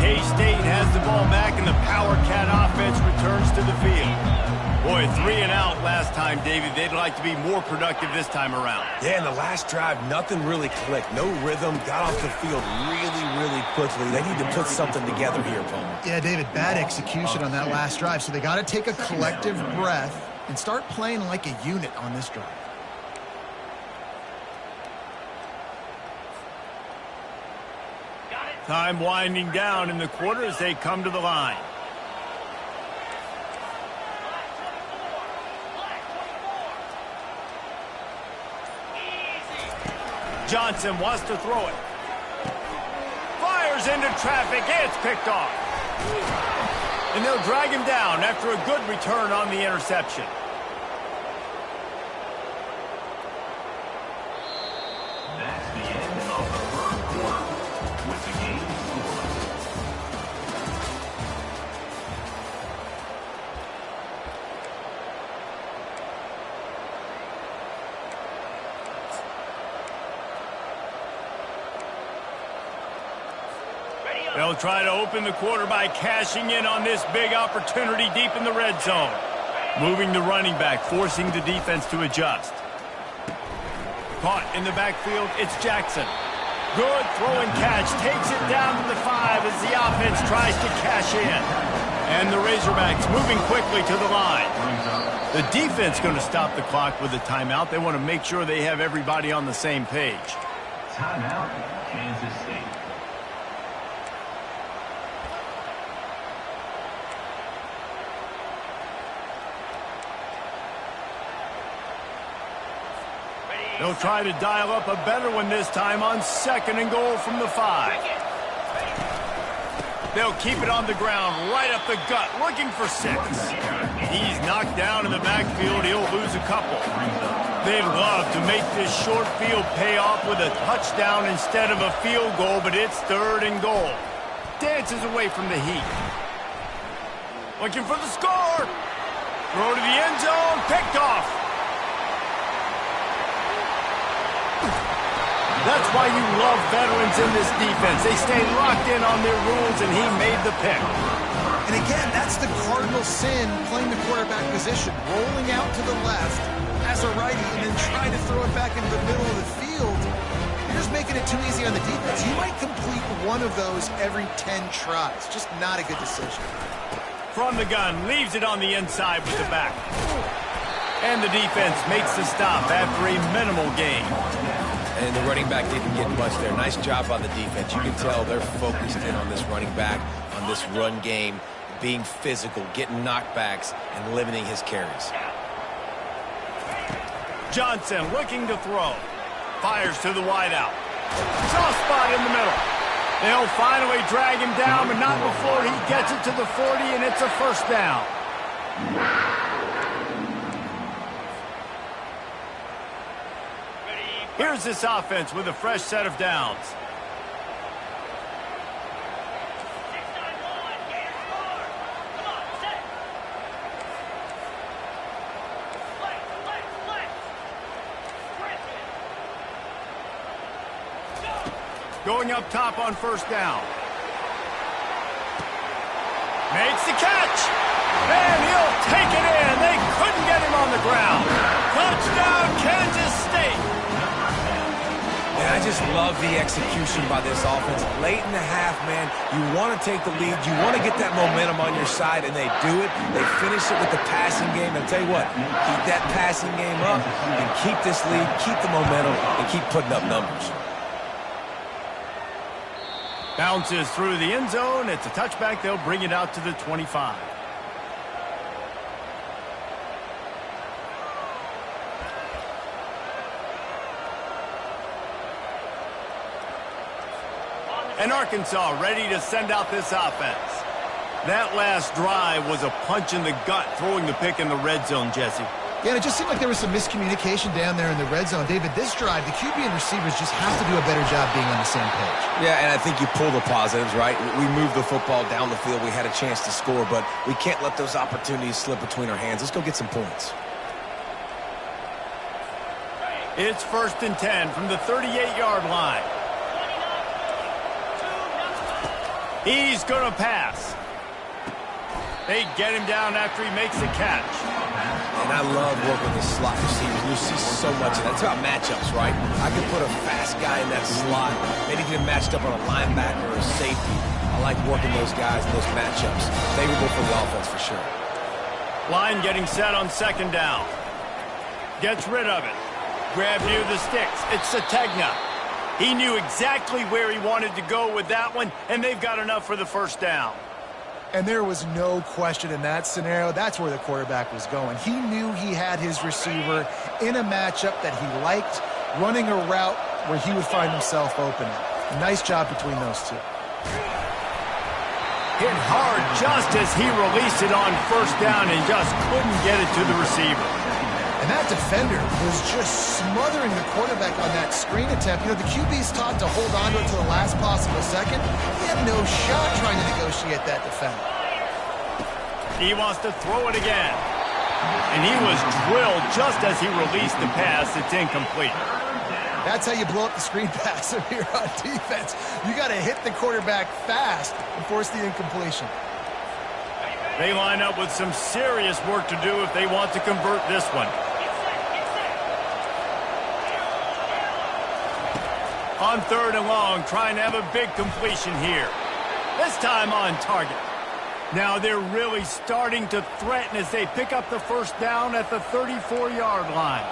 K-State has the ball back, and the Power Cat offense returns to the field. Boy, 3 and out last time, David. They'd like to be more productive this time around. Yeah, in the last drive, nothing really clicked. No rhythm, got off the field really quickly. They need to put something together here, Paul. Yeah, David, bad execution on that last drive, so they got to take a collective breath and start playing like a unit on this drive. Time winding down in the quarter as they come to the line. Johnson wants to throw it. Fires into traffic. It's picked off. And they'll drag him down after a good return on the interception. That's the end of the first quarter with the game score. They'll try to open the quarter by cashing in on this big opportunity deep in the red zone. Moving the running back, forcing the defense to adjust. Caught in the backfield, it's Jackson. Good throw and catch, takes it down to the 5 as the offense tries to cash in. And the Razorbacks moving quickly to the line. The defense going to stop the clock with a timeout. They want to make sure they have everybody on the same page. Timeout, Kansas State. They'll try to dial up a better one this time on second and goal from the 5. They'll keep it on the ground, right up the gut, looking for 6. He's knocked down in the backfield. He'll lose a couple. They'd love to make this short field pay off with a touchdown instead of a field goal, but it's third and goal. Dances away from the heat. Looking for the score. Throw to the end zone, picked off. That's why you love veterans in this defense. They stay locked in on their rules, and he made the pick. And again, that's the cardinal sin, playing the quarterback position, rolling out to the left as a righty and then trying to throw it back into the middle of the field. You're just making it too easy on the defense. You might complete one of those every 10 tries. Just not a good decision. From the gun, leaves it on the inside with the back. And the defense makes the stop after a minimal gain. And the running back didn't get much there. Nice job on the defense. You can tell they're focused in on this running back, on this run game, being physical, getting knockbacks, and limiting his carries. Johnson looking to throw. Fires to the wideout. Soft spot in the middle. They'll finally drag him down, but not before he gets it to the 40, and it's a first down. Here's this offense with a fresh set of downs. Going up top on first down. Makes the catch. And he'll take it in. They couldn't get him on the ground. Touchdown, Kansas State. And I just love the execution by this offense. Late in the half, man, you want to take the lead. You want to get that momentum on your side, and they do it. They finish it with the passing game. And I'll tell you what, keep that passing game up and keep this lead, keep the momentum, and keep putting up numbers. Bounces through the end zone. It's a touchback. They'll bring it out to the 25. And Arkansas ready to send out this offense. That last drive was a punch in the gut, throwing the pick in the red zone, Jesse. Yeah, and it just seemed like there was some miscommunication down there in the red zone. David, this drive, the QB and receivers just have to do a better job being on the same page. Yeah, and I think you pull the positives, right? We moved the football down the field. We had a chance to score, but we can't let those opportunities slip between our hands. Let's go get some points. It's 1st and 10 from the 38-yard line. He's going to pass. They get him down after he makes the catch. And I love working with the slot receivers. You see so much of that. It's about matchups, right? I can put a fast guy in that slot. Maybe get him matched up on a linebacker or a safety. I like working those guys in those matchups. Favorable for the offense for sure. Line getting set on 2nd down. Gets rid of it. Grab near the sticks. It's Sategna. He knew exactly where he wanted to go with that one, and they've got enough for the first down. And there was no question in that scenario. That's where the quarterback was going. He knew he had his receiver in a matchup that he liked, running a route where he would find himself open. Nice job between those two. Hit hard just as he released it on first down and just couldn't get it to the receiver. And that defender was just smothering the quarterback on that screen attempt. You know, the QB's taught to hold on to it to the last possible second. He had no shot trying to negotiate that defender. He wants to throw it again. And he was drilled just as he released the pass. It's incomplete. That's how you blow up the screen pass here on defense. You got to hit the quarterback fast and force the incompletion. They line up with some serious work to do if they want to convert this one. On 3rd and long, trying to have a big completion here. This time on target. Now they're really starting to threaten as they pick up the first down at the 34-yard line.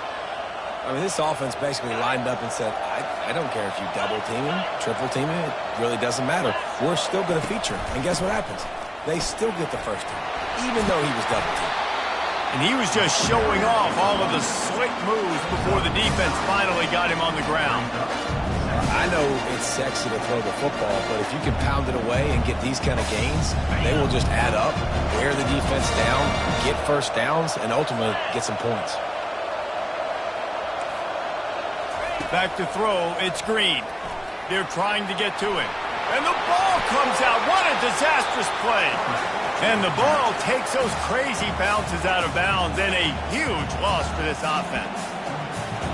I mean, this offense basically lined up and said, I don't care if you double team him, triple team him, it really doesn't matter. We're still going to feature him. And guess what happens? They still get the first down, even though he was double teamed. And he was just showing off all of the slick moves before the defense finally got him on the ground. I know it's sexy to throw the football, but if you can pound it away and get these kind of gains, they will just add up, wear the defense down, get first downs, and ultimately get some points. Back to throw, it's Green. They're trying to get to him. And the ball comes out. What a disastrous play. And the ball takes those crazy bounces out of bounds, and a huge loss for this offense.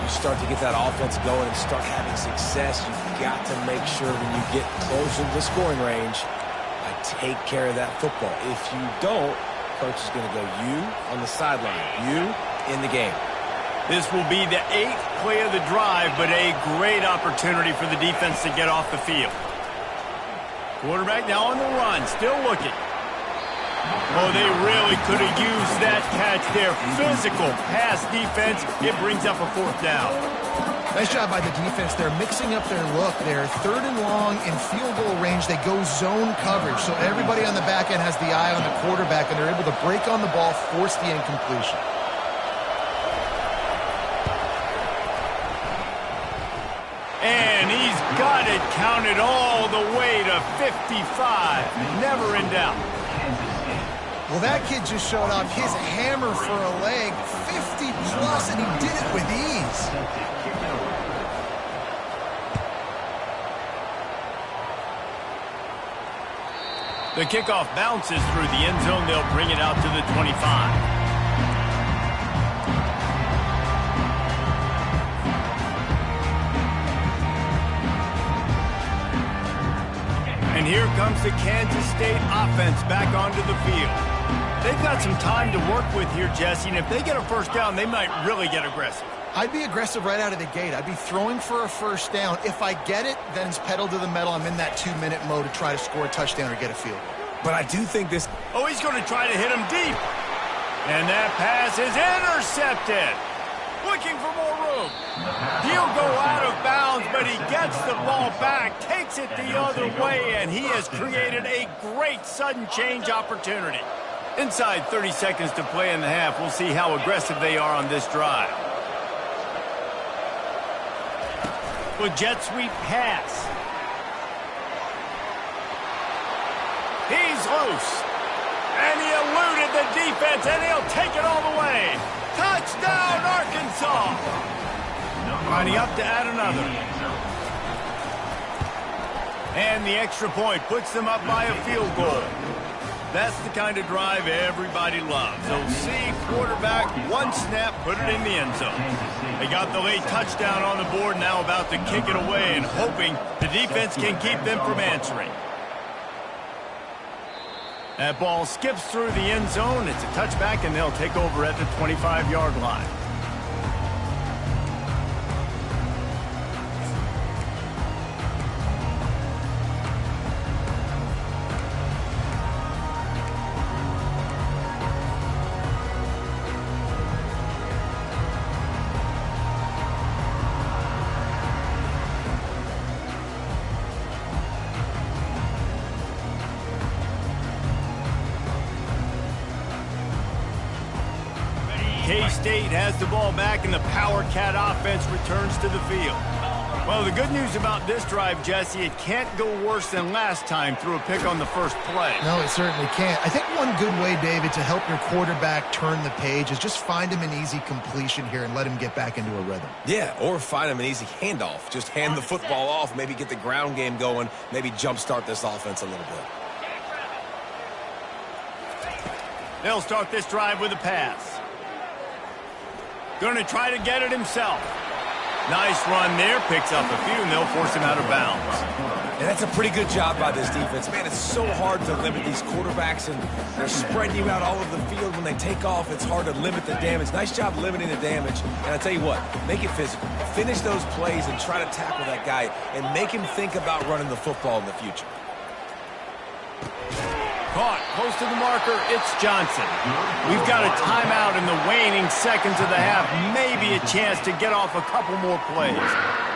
You start to get that offense going and start having success, you've got to make sure when you get closer to the scoring range, I take care of that football. If you don't, coach is going to go you on the sideline, you in the game. This will be the 8th play of the drive, but a great opportunity for the defense to get off the field. Quarterback now on the run, still looking. Oh, they really could have used that catch there. Physical pass defense. It brings up a 4th down. Nice job by the defense. They're mixing up their look. They're 3rd and long in field goal range. They go zone coverage. So everybody on the back end has the eye on the quarterback, and they're able to break on the ball, force the incompletion. And he's got it counted all the way to 55. Never in doubt. Well, that kid just showed off his hammer for a leg, 50 plus, and he did it with ease. The kickoff bounces through the end zone. They'll bring it out to the 25. And here comes the Kansas State offense back onto the field. They've got some time to work with here, Jesse, and if they get a first down, they might really get aggressive. I'd be aggressive right out of the gate. I'd be throwing for a first down. If I get it, then it's pedal to the metal. I'm in that 2-minute mode to try to score a touchdown or get a field goal. But I do think this... Oh, he's going to try to hit him deep. And that pass is intercepted. Looking for more room. He'll go out of bounds, but he gets the ball back, takes it the other way, and he has created a great sudden change opportunity. Inside 30 seconds to play in the half. We'll see how aggressive they are on this drive. With jet sweep pass. He's loose. And he eluded the defense, and he'll take it all the way. Touchdown, Arkansas! Lining up to add another. And the extra point puts them up by a field goal. That's the kind of drive everybody loves. They'll see quarterback, one snap, put it in the end zone. They got the late touchdown on the board, now about to kick it away and hoping the defense can keep them from answering. That ball skips through the end zone. It's a touchback, and they'll take over at the 25-yard line. K-State has the ball back, and the Power Cat offense returns to the field. Well, the good news about this drive, Jesse, it can't go worse than last time through a pick on the first play. No, it certainly can't. I think one good way, David, to help your quarterback turn the page is just find him an easy completion here and let him get back into a rhythm. Yeah, or find him an easy handoff. Just hand the football off, maybe get the ground game going, maybe jumpstart this offense a little bit. They'll start this drive with a pass. Going to try to get it himself. Nice run there. Picks up a few, and they'll force him out of bounds. And that's a pretty good job by this defense. Man, it's so hard to limit these quarterbacks, and they're spreading you out all over the field. When they take off, it's hard to limit the damage. Nice job limiting the damage. And I tell you what, make it physical. Finish those plays and try to tackle that guy and make him think about running the football in the future. Caught close to the marker, it's Johnson. We've got a timeout in the waning seconds of the half. Maybe a chance to get off a couple more plays.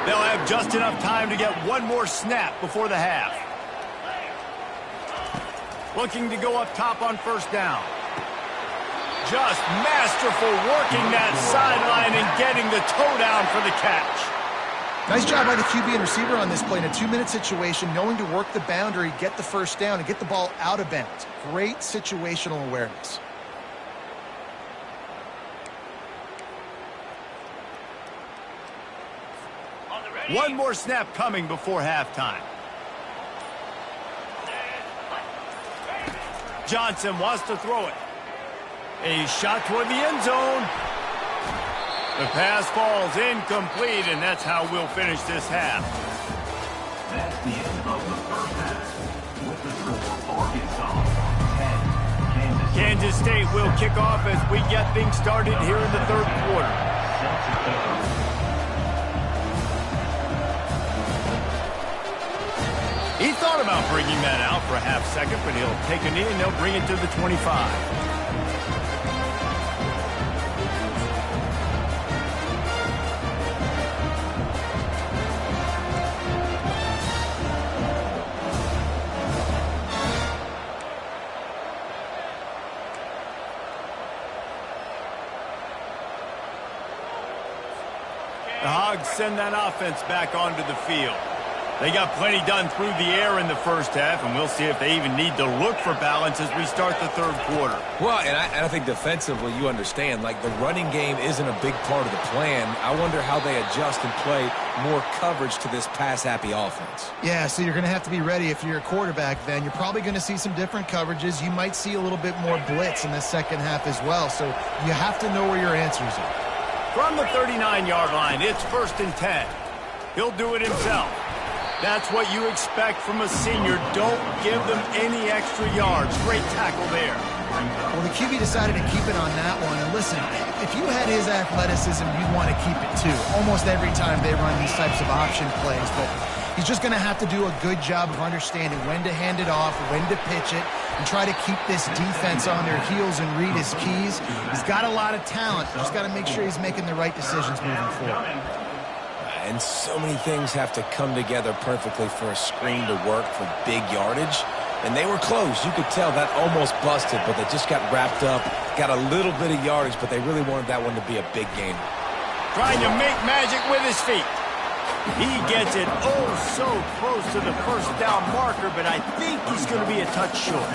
They'll have just enough time to get one more snap before the half. Looking to go up top on first down. Just masterful working that sideline and getting the toe down for the catch. Nice job by the QB and receiver on this play in a 2-minute situation, knowing to work the boundary, get the first down, and get the ball out of bounds. Great situational awareness. One more snap coming before halftime. Johnson wants to throw it. A shot toward the end zone. The pass falls incomplete, and that's how we'll finish this half. That's the end of the first half. With the score, Arkansas 10, Kansas State will kick off as we get things started here in the third quarter. He thought about bringing that out for a half second, but he'll take a knee and they'll bring it to the 25. The Hogs send that offense back onto the field. They got plenty done through the air in the first half, and we'll see if they even need to look for balance as we start the third quarter. Well, and I think defensively, you understand, like the running game isn't a big part of the plan. I wonder how they adjust and play more coverage to this pass-happy offense. Yeah, so you're going to have to be ready if you're a quarterback then. You're probably going to see some different coverages. You might see a little bit more blitz in the second half as well, so you have to know where your answers are. From the 39-yard line, it's 1st and 10. He'll do it himself. That's what you expect from a senior. Don't give them any extra yards. Great tackle there. Well, the QB decided to keep it on that one. And listen, if you had his athleticism, you'd want to keep it too. Almost every time they run these types of option plays. But he's just going to have to do a good job of understanding when to hand it off, when to pitch it, and try to keep this defense on their heels and read his keys. He's got a lot of talent. Just got to make sure he's making the right decisions moving forward. And so many things have to come together perfectly for a screen to work for big yardage. And they were close. You could tell that almost busted, but they just got wrapped up, got a little bit of yardage, but they really wanted that one to be a big game. Trying to make magic with his feet. He gets it oh so close to the first down marker, but I think he's going to be a touch short.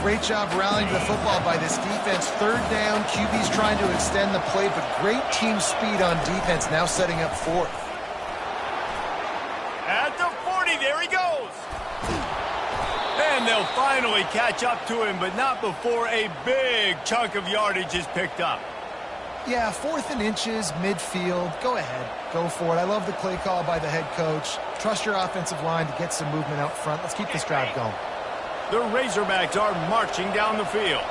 Great job rallying the football by this defense. 3rd down, QB's trying to extend the play, but great team speed on defense, now setting up 4th. At the 40, there he goes. And they'll finally catch up to him, but not before a big chunk of yardage is picked up. Yeah, 4th and inches, midfield. Go ahead. Go for it. I love the play call by the head coach. Trust your offensive line to get some movement out front. Let's keep this drive going. The Razorbacks are marching down the field.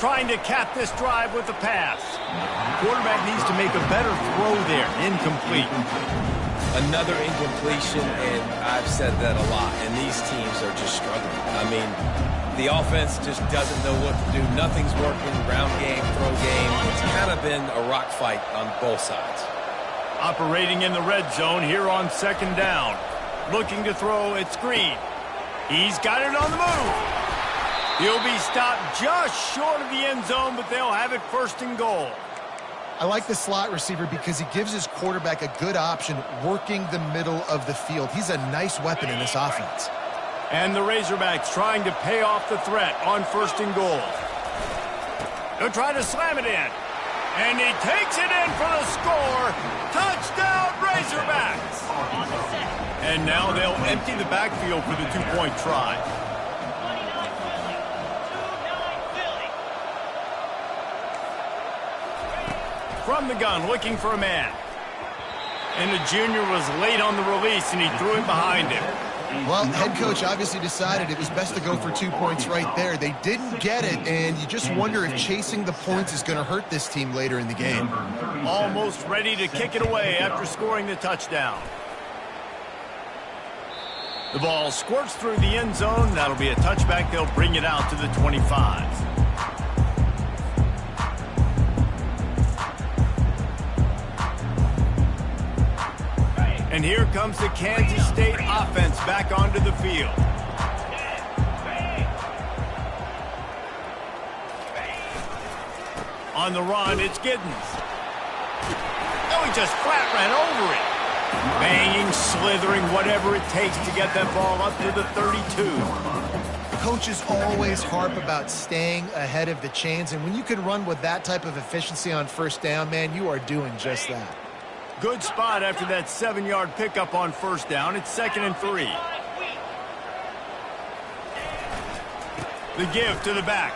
Trying to cap this drive with a pass. Quarterback needs to make a better throw there. Incomplete. Another incompletion, and I've said that a lot, and these teams are just struggling. I mean, the offense just doesn't know what to do. Nothing's working. Ground game, throw game. It's kind of been a rock fight on both sides. Operating in the red zone here on 2nd down. Looking to throw, it's Green. He's got it on the move. He'll be stopped just short of the end zone, but they'll have it 1st and goal. I like the slot receiver because he gives his quarterback a good option working the middle of the field. He's a nice weapon in this offense. And the Razorbacks trying to pay off the threat on 1st and goal. They'll try to slam it in. And he takes it in for the score. Touchdown, Razorbacks! And now they'll empty the backfield for the 2-point try. From the gun, looking for a man. And the junior was late on the release, and he threw it behind him. Well, head coach obviously decided it was best to go for 2 points right there. They didn't get it, and you just wonder if chasing the points is going to hurt this team later in the game. Almost ready to kick it away after scoring the touchdown. The ball squirts through the end zone. That'll be a touchback. They'll bring it out to the 25. And here comes the Kansas State offense back onto the field. On the run, it's Giddens. Oh, he just flat ran over it. Banging, slithering, whatever it takes to get that ball up to the 32. Coaches always harp about staying ahead of the chains, and when you can run with that type of efficiency on 1st down, man, you are doing just that. Good spot after that 7-yard pickup on 1st down. It's 2nd and 3. The give to the back.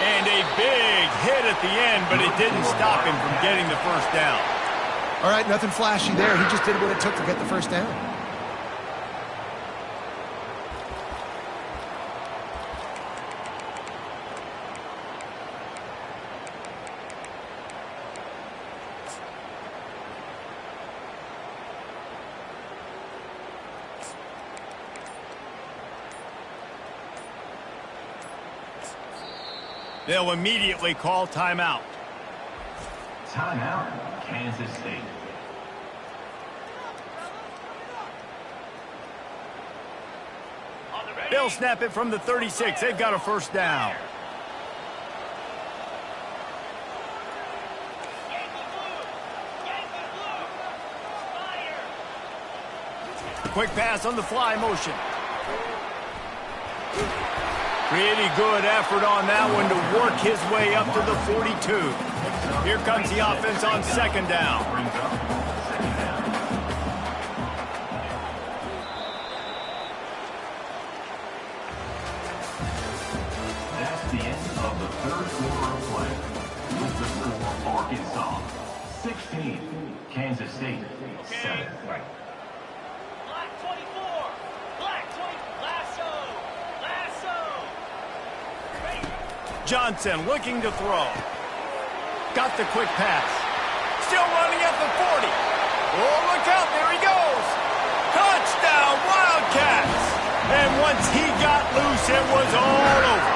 And a big hit at the end, but it didn't stop him from getting the 1st down. All right, nothing flashy there. He just did what it took to get the 1st down. They'll immediately call timeout. Timeout, Kansas State. They'll snap it from the 36. They've got a 1st down. Quick pass on the fly motion. Pretty good effort on that one to work his way up to the 42. Here comes the offense on second down. That's the end of the third quarter of play. With the score, Arkansas 16, Kansas State 7. Black 24, Black 20, lasso, lasso. Johnson looking to throw. Got the quick pass. Still running at the 40. Oh, look out, there he goes. Touchdown, Wildcats. And once he got loose, it was all over.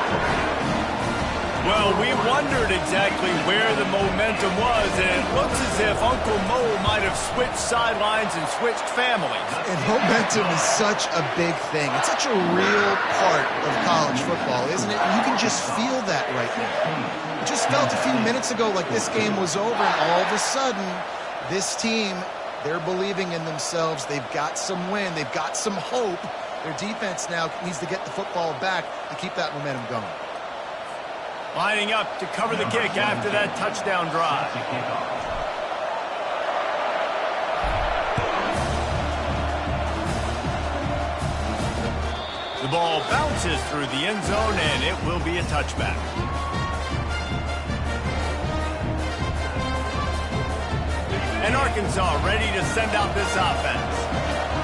Well, we wondered exactly where the momentum was, and it looks as if Uncle Mo might have switched sidelines and switched families. And momentum is such a big thing. It's such a real part of college football, isn't it? You can just feel that right now. It just felt a few minutes ago like this game was over, and all of a sudden, this team, they're believing in themselves. They've got some wind. They've got some hope. Their defense now needs to get the football back to keep that momentum going. Lining up to cover the kick after that touchdown drive. The ball bounces through the end zone, and it will be a touchback. And Arkansas ready to send out this offense.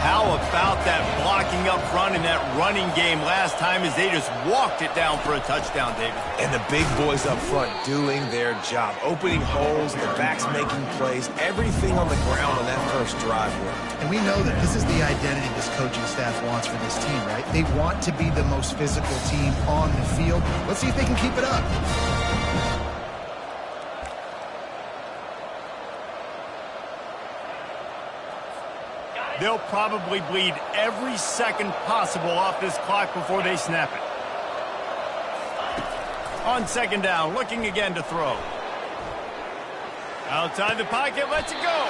How about that blocking up front in that running game last time as they just walked it down for a touchdown, David? And the big boys up front doing their job. Opening holes, the backs making plays. Everything on the ground on that first drive worked. And we know that this is the identity this coaching staff wants for this team, right? They want to be the most physical team on the field. Let's see if they can keep it up. They'll probably bleed every second possible off this clock before they snap it. On second down, looking again to throw. Outside the pocket, lets it go.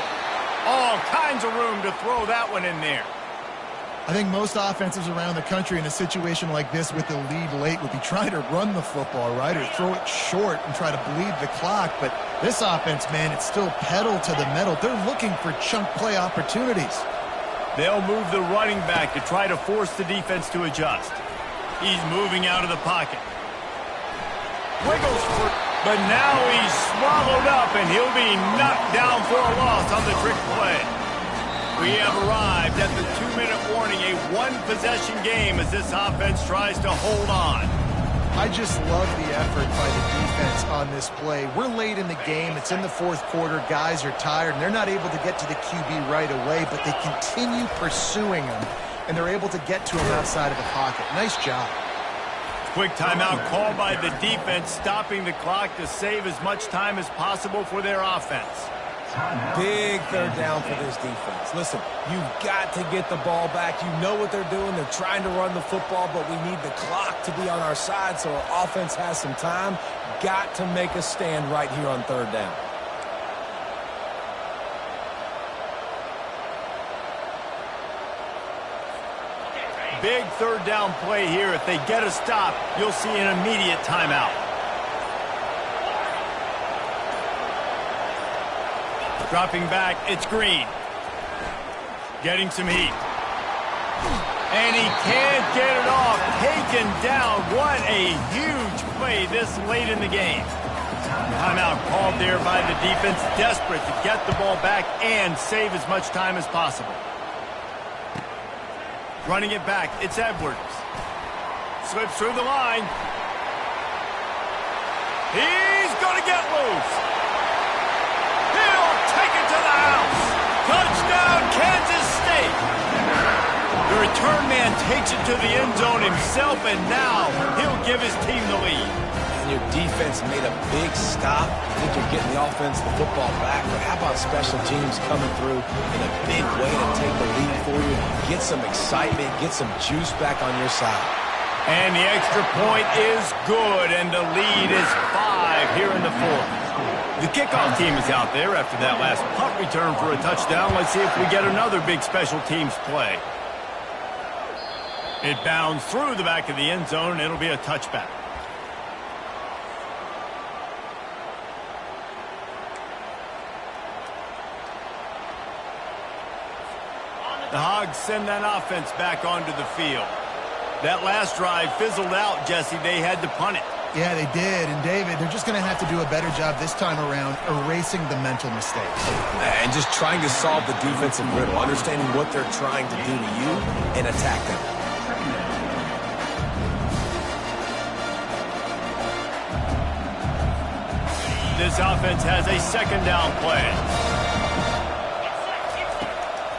All kinds of room to throw that one in there. I think most offenses around the country in a situation like this with the lead late would be trying to run the football, right, or throw it short and try to bleed the clock. But this offense, man, it's still pedal to the metal. They're looking for chunk play opportunities. They'll move the running back to try to force the defense to adjust. He's moving out of the pocket. Wiggles for, but now he's swallowed up, and he'll be knocked down for a loss on the trick play. We have arrived at the 2-minute warning, a one-possession game as this offense tries to hold on. I just love the effort by the defense on this play. We're late in the game. It's in the fourth quarter. Guys are tired, and they're not able to get to the QB right away, but they continue pursuing him, and they're able to get to him outside of the pocket. Nice job. Quick timeout called by the defense, stopping the clock to save as much time as possible for their offense. Big third down for this defense. Listen, you've got to get the ball back. You know what they're doing. They're trying to run the football, but we need the clock to be on our side so our offense has some time. Got to make a stand right here on third down. Big third down play here. If they get a stop, you'll see an immediate timeout. Dropping back, it's Green. Getting some heat. And he can't get it off. Taken down. What a huge play this late in the game. Timeout called there by the defense, desperate to get the ball back and save as much time as possible. Running it back, it's Edwards. Slips through the line. He's going to get loose. He'll take it to the house. Touchdown, Kansas State. The return man takes it to the end zone himself, and now he'll give his team the lead. And your defense made a big stop. I think you're getting the offense the football back, but how about special teams coming through in a big way to take the lead for you? Get some excitement, get some juice back on your side. And the extra point is good, and the lead is 5 here in the fourth. The kickoff team is out there after that last punt return for a touchdown. Let's see if we get another big special teams play. It bounds through the back of the end zone. It'll be a touchback. The Hogs send that offense back onto the field. That last drive fizzled out, Jesse. They had to punt it. Yeah, they did. And, David, they're just going to have to do a better job this time around erasing the mental mistakes. And just trying to solve the defensive riddle, understanding what they're trying to do to you and attack them. This offense has a second down play.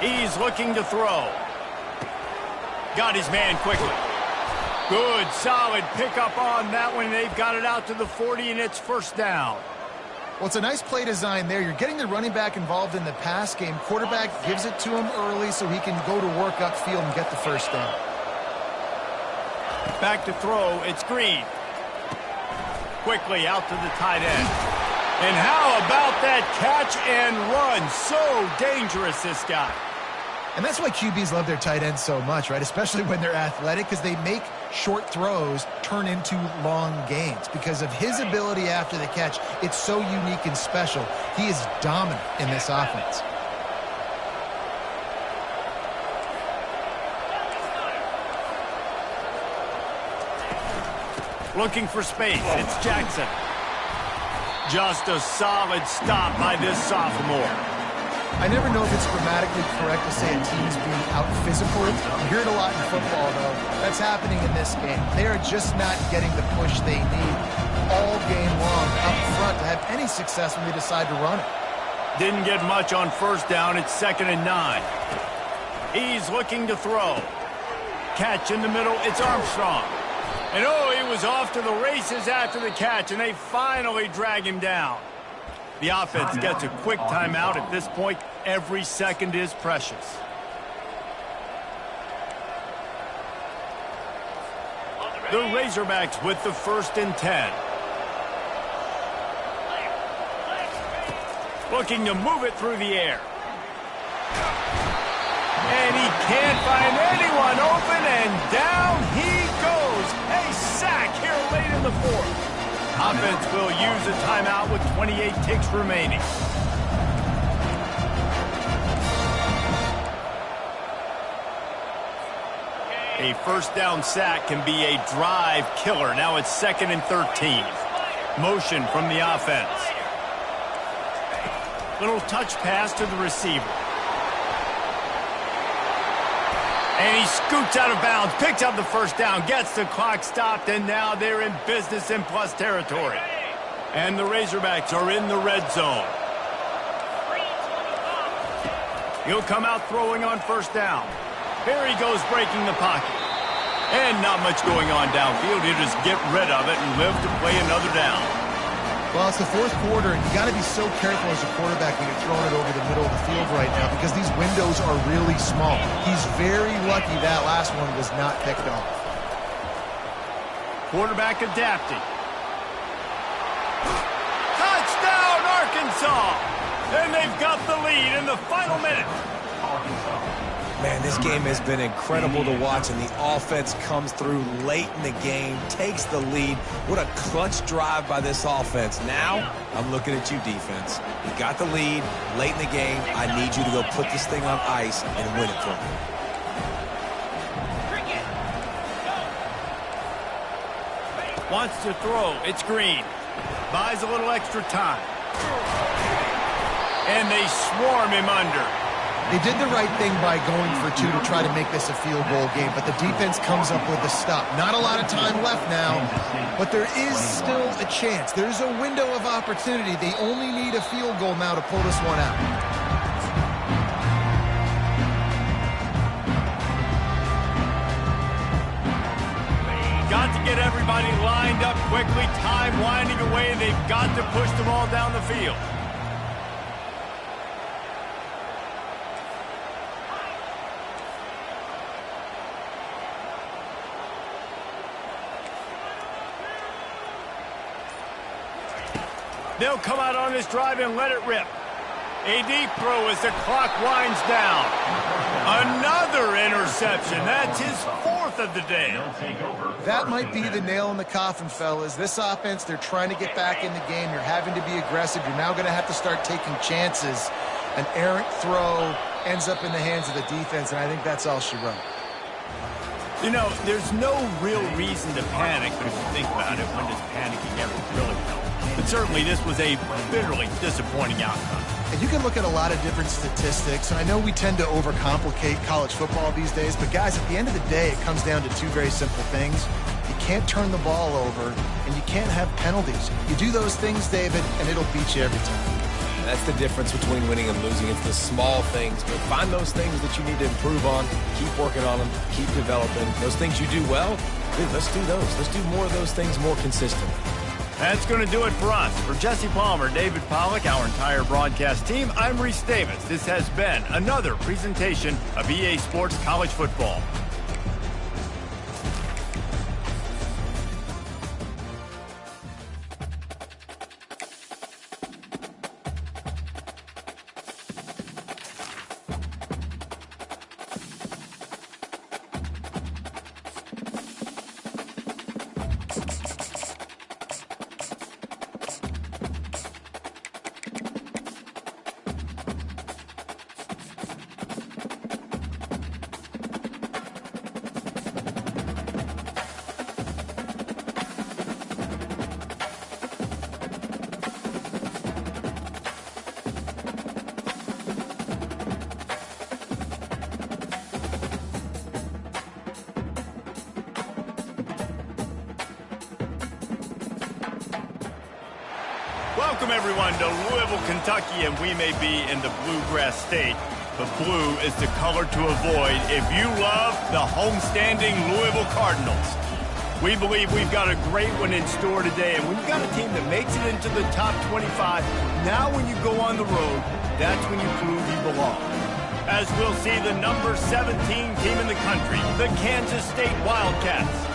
He's looking to throw. Got his man quickly. Good, solid pickup on that one. They've got it out to the 40, and it's first down. Well, it's a nice play design there. You're getting the running back involved in the pass game. Quarterback gives it to him early so he can go to work upfield and get the first down. Back to throw. It's Green. Quickly out to the tight end. And how about that catch and run? So dangerous, this guy. And that's why QBs love their tight ends so much, right? Especially when they're athletic, because they make short throws turn into long gains. Because of his ability after the catch, it's so unique and special. He is dominant in this offense. Looking for space. It's Jackson. Just a solid stop by this sophomore. I never know if it's grammatically correct to say a team is being out-physical. You hear it a lot in football, though. That's happening in this game. They are just not getting the push they need all game long up front to have any success when they decide to run it. Didn't get much on first down. It's 2nd and 9. He's looking to throw. Catch in the middle. It's Armstrong. And, oh, he was off to the races after the catch, and they finally drag him down. The offense gets a quick timeout. At this point, every second is precious. The Razorbacks with the 1st and 10. Looking to move it through the air. And he can't find anyone open, and down he goes. A sack here late in the 4th. Offense will use a timeout with 28 ticks remaining. A first down sack can be a drive killer. Now it's 2nd and 13. Motion from the offense. Little touch pass to the receiver. And he scoots out of bounds, picks up the first down, gets the clock stopped, and now they're in business in plus territory. And the Razorbacks are in the red zone. He'll come out throwing on first down. There he goes, breaking the pocket. And not much going on downfield. He'll just get rid of it and live to play another down. Well, it's the 4th quarter, and you got to be so careful as a quarterback when you're throwing it over the middle of the field right now because these windows are really small. He's very lucky that last one was not picked off. Quarterback adapting. Touchdown, Arkansas! And they've got the lead in the final minute. Man, this game has been incredible to watch, and the offense comes through late in the game, takes the lead. What a clutch drive by this offense. Now, I'm looking at you, defense. You got the lead late in the game. I need you to go put this thing on ice and win it for me. Wants to throw. It's Green. Buys a little extra time. And they swarm him under. They did the right thing by going for 2 to try to make this a field goal game, but the defense comes up with a stop. Not a lot of time left now, but there is still a chance. There's a window of opportunity. They only need a field goal now to pull this one out. Got to get everybody lined up quickly. Time winding away. They've got to push the ball down the field. They'll come out on this drive and let it rip. A deep throw as the clock winds down. Another interception. That's his 4th of the day. That might be the nail in the coffin, fellas. This offense, they're trying to get back in the game. You're having to be aggressive. You're now going to have to start taking chances. An errant throw ends up in the hands of the defense, and I think that's all she wrote. You know, there's no real reason to panic, but if you think about it, when does panicking ever really help? But certainly this was a bitterly disappointing outcome. And you can look at a lot of different statistics, and I know we tend to overcomplicate college football these days, but guys, at the end of the day, it comes down to 2 very simple things. You can't turn the ball over, and you can't have penalties. You do those things, David, and it'll beat you every time. That's the difference between winning and losing. It's the small things, but find those things that you need to improve on. Keep working on them. Keep developing. Those things you do well, dude, let's do those. Let's do more of those things more consistently. That's going to do it for us. For Jesse Palmer, David Pollack, our entire broadcast team, I'm Reese Davis. This has been another presentation of EA Sports College Football. Welcome, everyone, to Louisville, Kentucky, and we may be in the Bluegrass State, but blue is the color to avoid if you love the homestanding Louisville Cardinals. We believe we've got a great one in store today, and when you've got a team that makes it into the top 25, now when you go on the road, that's when you prove you belong. As we'll see the number 17 team in the country, the Kansas State Wildcats,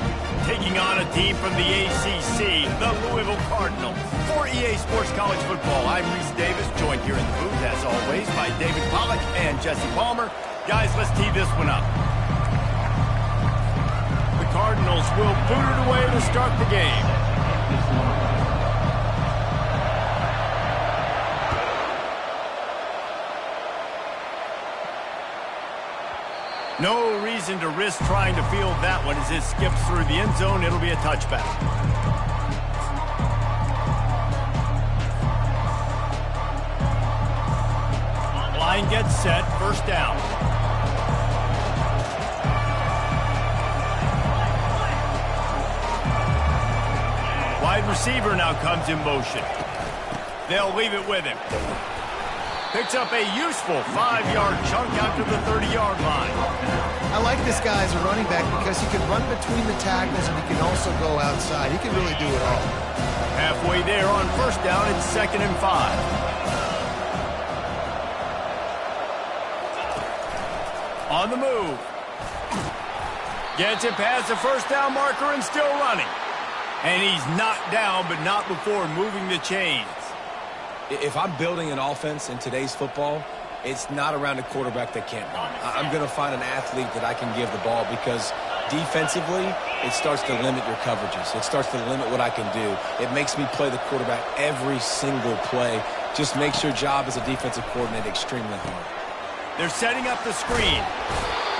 taking on a team from the ACC, the Louisville Cardinals. For EA Sports College Football, I'm Reese Davis, joined here in the booth, as always, by David Pollack and Jesse Palmer. Guys, let's tee this one up. The Cardinals will boot it away to start the game. No reason to risk trying to field that one as it skips through the end zone. It'll be a touchback. Line gets set, first down. Wide receiver now comes in motion. They'll leave it with him. Picks up a useful 5-yard chunk after the 30-yard line. I like this guy as a running back because he can run between the tackles and he can also go outside. He can really do it all. Halfway there on first down, it's 2nd and 5. On the move. Gets it past the first down marker and still running. And he's knocked down, but not before moving the chains. If I'm building an offense in today's football, it's not around a quarterback that can't run. I'm going to find an athlete that I can give the ball because defensively, it starts to limit your coverages. It starts to limit what I can do. It makes me play the quarterback every single play. Just makes your job as a defensive coordinator extremely hard. They're setting up the screen.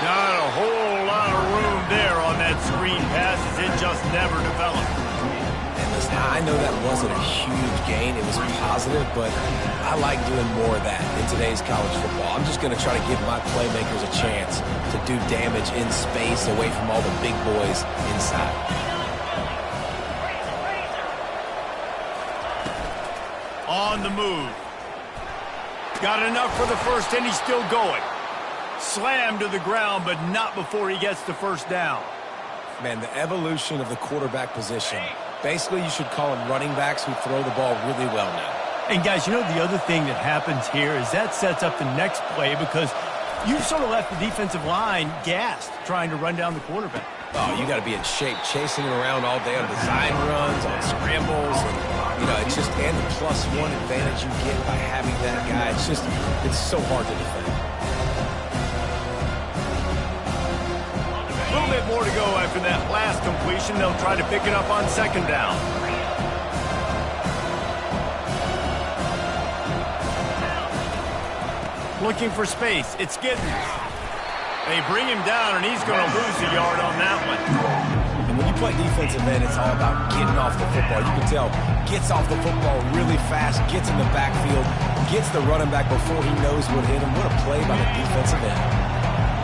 Not a whole lot of room there on that screen pass as it just never developed. Listen, I know that wasn't a huge gain. It was positive, but I like doing more of that in today's college football. I'm just going to try to give my playmakers a chance to do damage in space away from all the big boys inside. On the move. Got enough for the first, and he's still going. Slammed to the ground, but not before he gets the first down. Man, the evolution of the quarterback position. Basically, you should call them running backs who throw the ball really well now. And, guys, you know the other thing that happens here is that sets up the next play because you've sort of left the defensive line gassed trying to run down the quarterback. Oh, you got to be in shape, chasing him around all day on design runs, on scrambles, and, it's just, and the +1 advantage you get by having that guy. It's so hard to defend. A little bit more to go after that last completion. They'll try to pick it up on second down. Looking for space. It's Giddens. They bring him down, and he's going to lose a yard on that one. And when you play defensive end, it's all about getting off the football. You can tell, gets off the football really fast, gets in the backfield, gets the running back before he knows what hit him. What a play by the defensive end.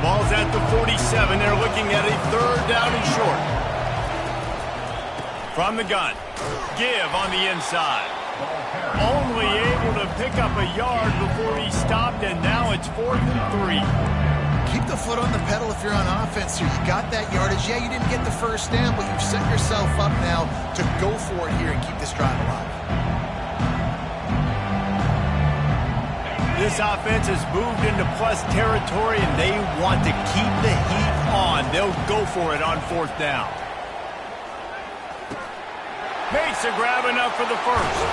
Ball's at the 47. They're looking at a third down and short. From the gun. Give on the inside. Only able to pick up a yard before he stopped, and now it's 4th and 3. Keep the foot on the pedal if you're on offense here. You got that yardage. Yeah, you didn't get the first down, but you've set yourself up now to go for it here and keep this drive alive. This offense has moved into plus territory, and they want to keep the heat on. They'll go for it on 4th down. Makes a grab enough for the first.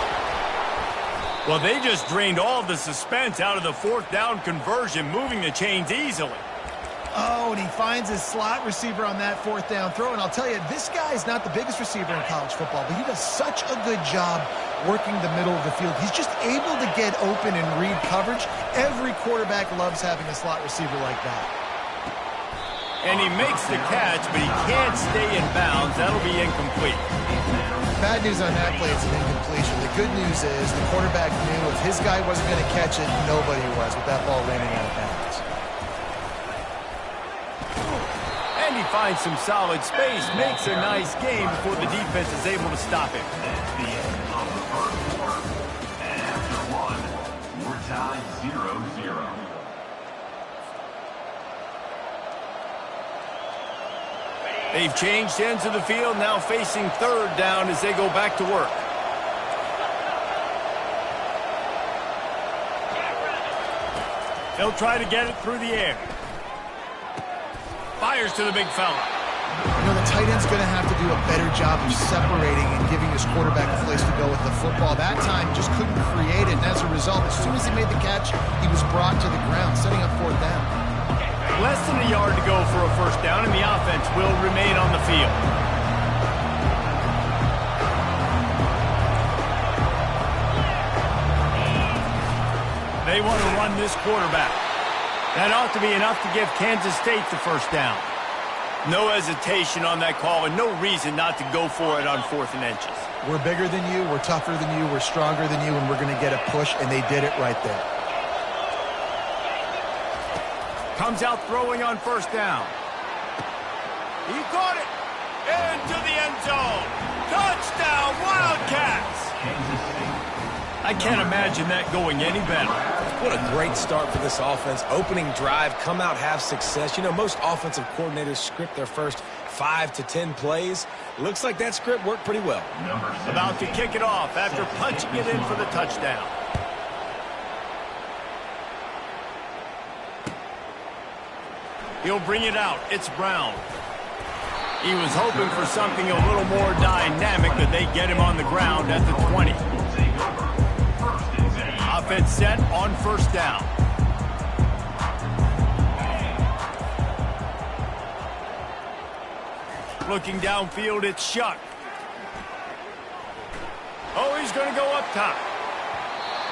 Well, they just drained all the suspense out of the 4th down conversion, moving the chains easily. Oh, and he finds his slot receiver on that 4th down throw. And I'll tell you, this guy's not the biggest receiver in college football, but he does such a good job working the middle of the field. He's just able to get open and read coverage. Every quarterback loves having a slot receiver like that. And he makes the catch, but he can't stay in bounds. That'll be incomplete. Bad news on that play, it's an incompletion. The good news is the quarterback knew if his guy wasn't going to catch it, nobody was with that ball landing out of bounds. And he finds some solid space, makes a nice game before the defense is able to stop him. That's the end of the first quarter. And after one, we're tied 0-0. They've changed ends of the field, now facing 3rd down as they go back to work. They'll try to get it through the air. Fires to the big fella. The tight end's going to have to do a better job of separating and giving his quarterback a place to go with the football. That time just couldn't create it, and as a result, as soon as he made the catch, he was brought to the ground, setting up 4th down. Less than a yard to go for a first down, and the offense will remain on the field. They want to run this quarterback. That ought to be enough to give Kansas State the first down. No hesitation on that call, and no reason not to go for it on 4th and inches. We're bigger than you, we're tougher than you, we're stronger than you, and we're going to get a push, and they did it right there. Comes out throwing on 1st down. He caught it. Into the end zone. Touchdown, Wildcats. I can't imagine that going any better. What a great start for this offense. Opening drive, come out, have success. Most offensive coordinators script their first 5 to 10 plays. Looks like that script worked pretty well. About to kick it off after punching it in for the touchdown. He'll bring it out. It's Brown. He was hoping for something a little more dynamic, but they get him on the ground at the 20. Offense set on 1st down. Looking downfield, it's Shuck. Oh, he's going to go up top.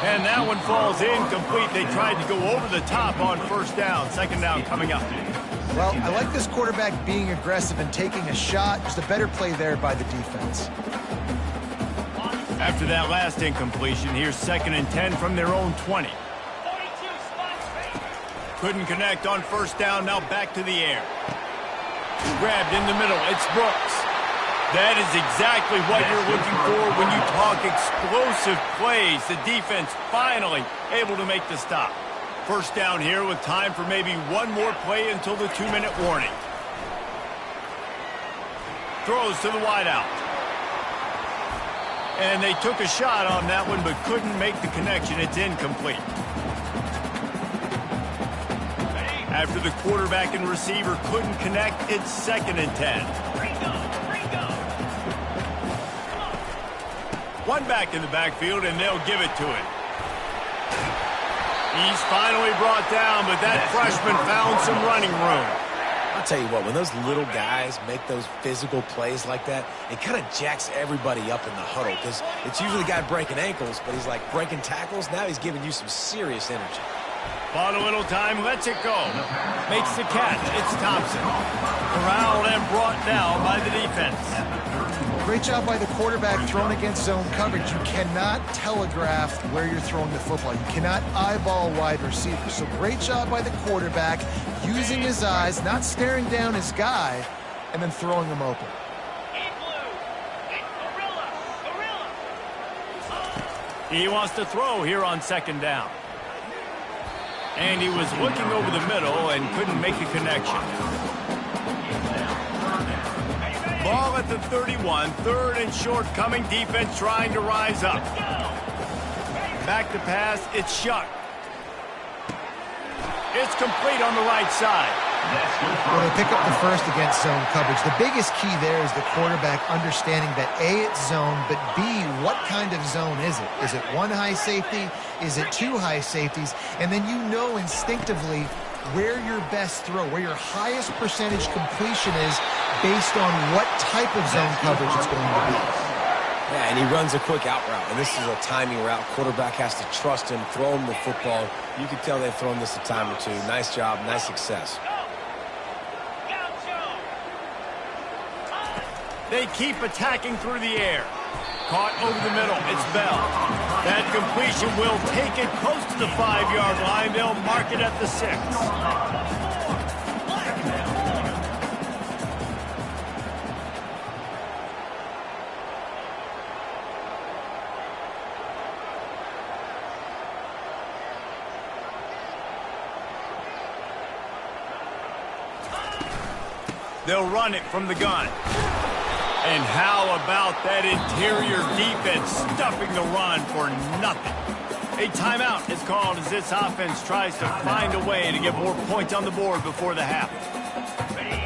And that one falls incomplete. They tried to go over the top on 1st down. 2nd down coming up. Well, I like this quarterback being aggressive and taking a shot. Just a better play there by the defense. After that last incompletion, here's 2nd and 10 from their own 20. Couldn't connect on 1st down. Now back to the air. Grabbed in the middle. It's Brooks. That is exactly what you're looking for when you talk explosive plays. The defense finally able to make the stop. 1st down here with time for maybe one more play until the 2-minute warning. Throws to the wideout. And they took a shot on that one but couldn't make the connection. It's incomplete. After the quarterback and receiver couldn't connect, it's 2nd and 10. Ringo. One back in the backfield, and they'll give it to him. He's finally brought down, but that freshman found some running room. I'll tell you what, when those little guys make those physical plays like that, it kind of jacks everybody up in the huddle because it's usually the guy breaking ankles, but he's like breaking tackles. Now he's giving you some serious energy. Bought a little time, lets it go. Makes the catch. It's Thompson. Corralled and brought down by the defense. Great job by the quarterback thrown against zone coverage. You cannot telegraph where you're throwing the football. You cannot eyeball wide receiver. So great job by the quarterback using his eyes, not staring down his guy, and then throwing him open. He wants to throw here on 2nd down. And he was looking over the middle and couldn't make a connection. Ball at the 31, 3rd and short coming, defense trying to rise up. Back to pass, it's Shuck. It's complete on the right side. Well, they pick up the first against zone coverage. The biggest key there is the quarterback understanding that A, it's zone, but B, what kind of zone is it? Is it one high safety? Is it two high safeties? And then you know instinctively where your best throw, where your highest percentage completion is based on what type of zone coverage it's going to be. Yeah, and he runs a quick out route, and this is a timing route. Quarterback has to trust him, throw him the football. You can tell they've thrown this a time or two. Nice job, nice success. They keep attacking through the air. Caught over the middle. It's Bell. That completion will take it close to the 5-yard line. They'll mark it at the 6. They'll run it from the gun. And how about that interior defense stuffing the run for nothing? A timeout is called as this offense tries to find a way to get more points on the board before the half.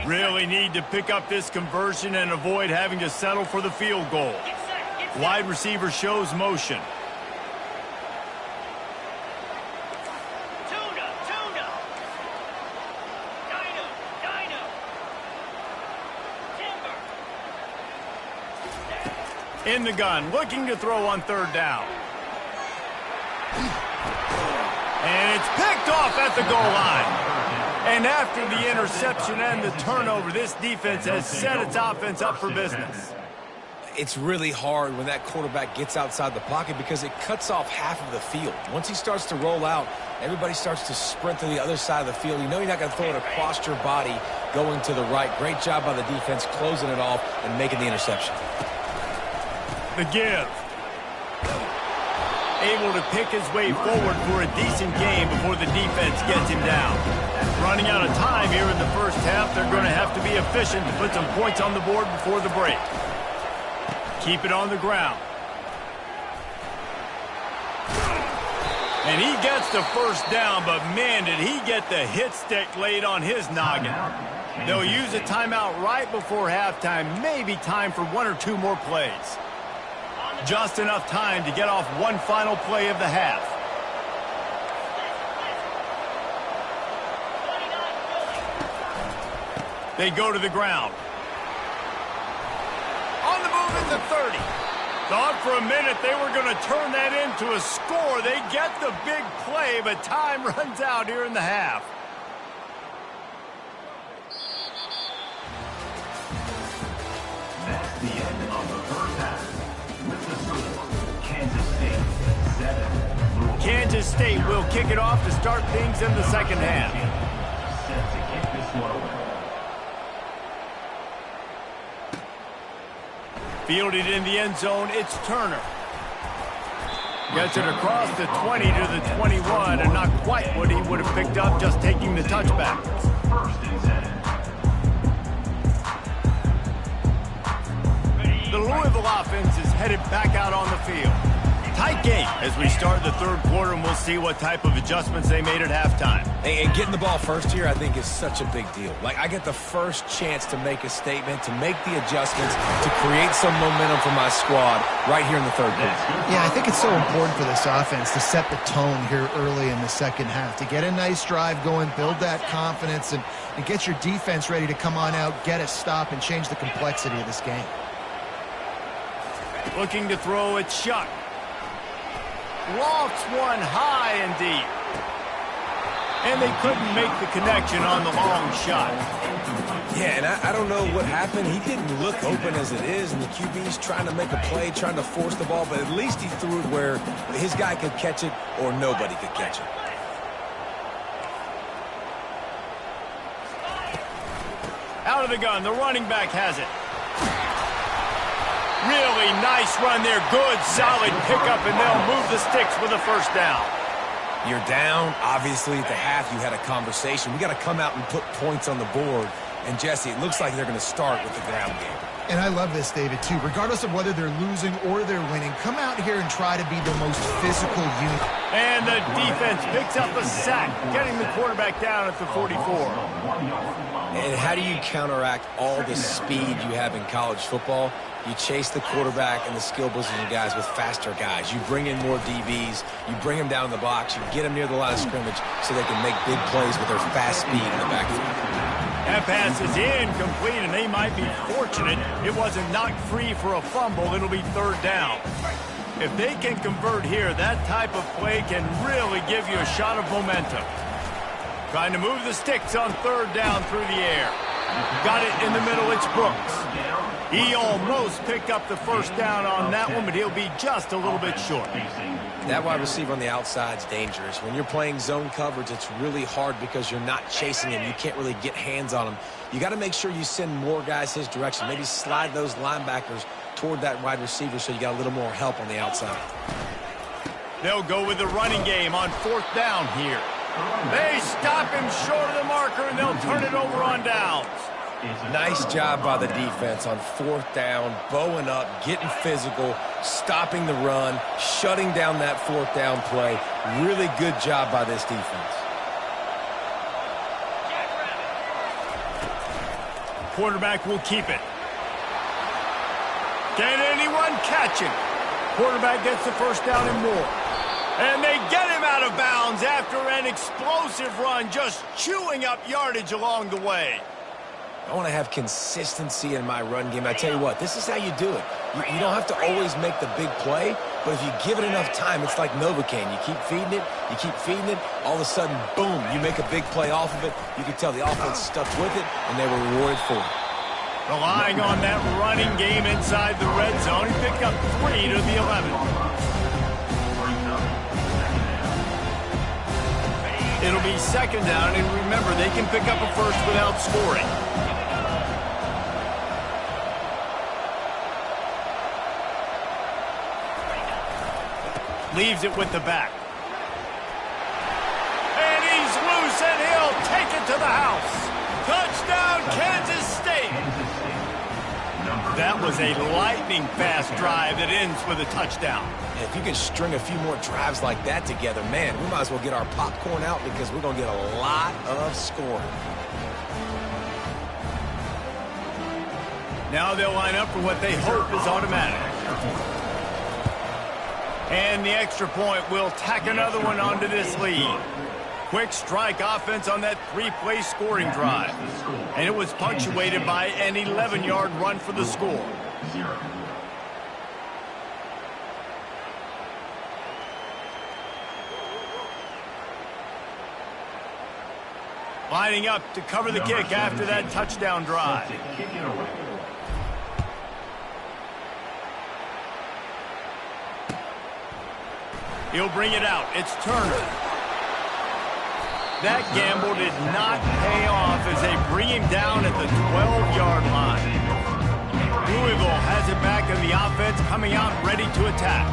Really need to pick up this conversion and avoid having to settle for the field goal. Wide receiver shows motion. In the gun, looking to throw on 3rd down. And it's picked off at the goal line. And after the interception and the turnover, this defense has set its offense up for business. It's really hard when that quarterback gets outside the pocket because it cuts off half of the field. Once he starts to roll out, everybody starts to sprint to the other side of the field. You know you're not going to throw it across your body going to the right. Great job by the defense closing it off and making the interception. The give. Able to pick his way forward for a decent game before the defense gets him down. Running out of time here in the first half, they're going to have to be efficient to put some points on the board before the break. Keep it on the ground. And he gets the first down, but man, did he get the hit stick laid on his noggin. They'll use a timeout right before halftime, maybe time for 1 or 2 more plays. Just enough time to get off one final play of the half. They go to the ground. On the move at the 30. Thought for a minute they were going to turn that into a score. They get the big play, but time runs out here in the half. That's the end of the first half. With the score, Kansas State 7. Kansas State will kick it off to start things in the second half. Set to kick this one away. Fielded in the end zone, it's Turner. Gets it across the 20 to the 21, and not quite what he would have picked up just taking the touchback. First and 10. The Louisville offense is headed back out on the field. Tight game as we start the third quarter, and we'll see what type of adjustments they made at halftime. And getting the ball first here, I think, is such a big deal. Like, I get the first chance to make a statement, to make the adjustments, to create some momentum for my squad right here in the third quarter. Yeah, I think it's so important for this offense to set the tone here early in the second half, to get a nice drive going, build that confidence, and get your defense ready to come on out, get a stop, and change the complexity of this game. Looking to throw it, Chuck. Lofts one high and deep. And they couldn't make the connection on the long shot. Yeah, and I don't know what happened. He didn't look open as it is, and the QB's trying to make a play, trying to force the ball, but at least he threw it where his guy could catch it or nobody could catch it. Out of the gun, the running back has it. Really nice run there. Good, solid pickup, and they'll move the sticks with a first down. You're down. Obviously, at the half, you had a conversation. We got to come out and put points on the board. And, Jesse, it looks like they're going to start with the ground game. And I love this, David, too. Regardless of whether they're losing or they're winning, come out here and try to be the most physical unit. And the defense picks up a sack, getting the quarterback down at the 44. And how do you counteract all the speed you have in college football? You chase the quarterback and the skill position guys with faster guys. You bring in more DBs. You bring them down in the box. You get them near the line of scrimmage so they can make big plays with their fast speed in the backfield. That pass is incomplete, and they might be fortunate it wasn't knocked free for a fumble. It'll be third down. If they can convert here, that type of play can really give you a shot of momentum. Trying to move the sticks on third down through the air. Got it in the middle. It's Brooks. He almost picked up the first down on that one, but he'll be just a little bit short. That wide receiver on the outside is dangerous. When you're playing zone coverage, it's really hard because you're not chasing him. You can't really get hands on him. You got to make sure you send more guys his direction. Maybe slide those linebackers toward that wide receiver so you got a little more help on the outside. They'll go with the running game on fourth down here. They stop him short of the marker, and they'll turn it over on downs. Nice job by the defense on fourth down, bowing up, getting physical, stopping the run, shutting down that fourth down play. Really good job by this defense. Quarterback will keep it. Can anyone catch him? Quarterback gets the first down and more. And they get him out of bounds after an explosive run, just chewing up yardage along the way. I want to have consistency in my run game. I tell you what, this is how you do it. You don't have to always make the big play, but if you give it enough time, it's like Novocaine. You keep feeding it, all of a sudden, boom, you make a big play off of it. You can tell the offense stuck with it, and they were rewarded for it. Relying on that running game inside the red zone, he picked up 3 to the 11. It'll be second down, and remember, they can pick up a first without scoring. Leaves it with the back. And he's loose, and he'll take it to the house. Touchdown, Kansas State. That was a lightning-fast drive that ends with a touchdown. If you can string a few more drives like that together, man, we might as well get our popcorn out because we're going to get a lot of scoring. Now they'll line up for what they hope is automatic. And the extra point will tack another one onto this lead. Quick strike offense on that 3-play scoring drive. And it was punctuated by an 11-yard run for the score. Lining up to cover the kick after that touchdown drive. He'll bring it out. It's Turner. That gamble did not pay off as they bring him down at the 12-yard line. Louisville has it back in the offense, coming out ready to attack.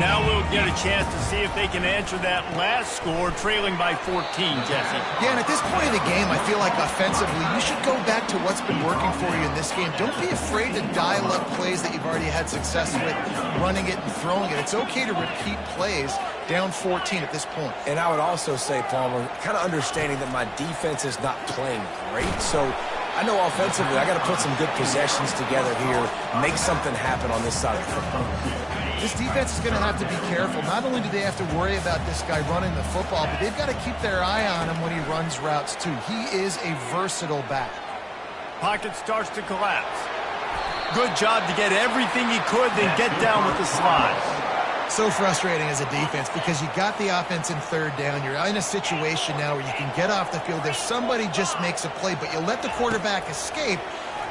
Now we'll get a chance to see if they can answer that last score, trailing by 14, Jesse. Yeah, and at this point of the game, I feel like offensively, you should go back to what's been working for you in this game. Don't be afraid to dial up plays that you've already had success with, running it and throwing it. It's okay to repeat plays down 14 at this point. And I would also say, Palmer, kind of understanding that my defense is not playing great, so I know offensively I got to put some good possessions together here, make something happen on this side of the football. This defense is going to have to be careful. Not only do they have to worry about this guy running the football, but they've got to keep their eye on him when he runs routes too. He is a versatile back. Pocket starts to collapse. Good job to get everything he could, then get down with the slide. So frustrating as a defense because you got the offense in third down. You're in a situation now where you can get off the field if somebody just makes a play, but you let the quarterback escape.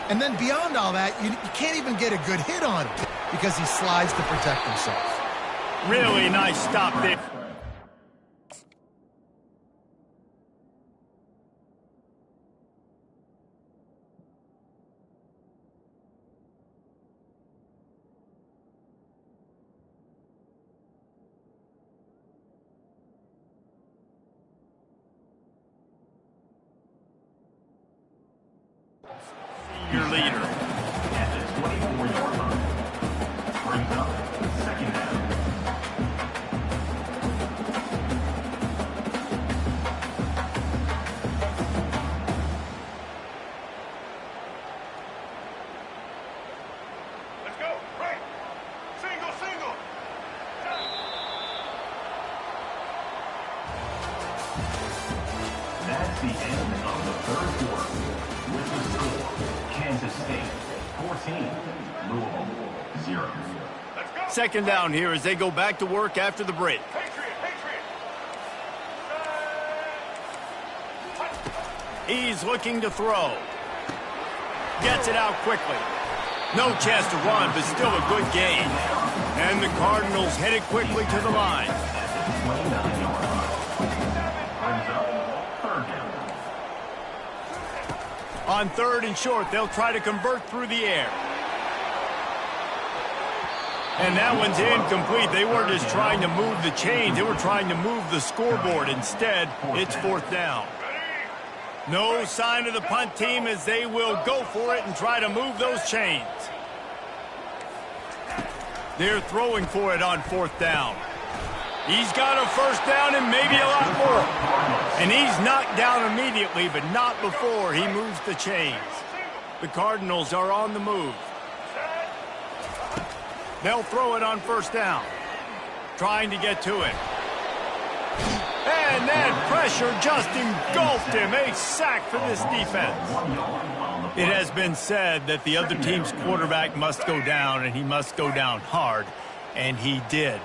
And then beyond all that, you can't even get a good hit on him because he slides to protect himself. Really nice stop there. Your leader. At the 24-yard line. Brings up second down. Let's go. Right. Single. That's the end of the third quarter. With the score, Kansas State 14, Louisville 0. Second down here as they go back to work after the break. He's looking to throw. Gets it out quickly. No chance to run, but still a good gain. And the Cardinals headed quickly to the line. At the 29-yard line. Brings up third down. On third and short, they'll try to convert through the air. And that one's incomplete. They weren't just trying to move the chains. They were trying to move the scoreboard. Instead, it's fourth down. No sign of the punt team as they will go for it and try to move those chains. They're throwing for it on fourth down. He's got a first down and maybe a lot more. And he's knocked down immediately, but not before he moves the chains. The Cardinals are on the move. They'll throw it on first down. Trying to get to it. And that pressure just engulfed him. A sack for this defense. It has been said that the other team's quarterback must go down, and he must go down hard. And he did.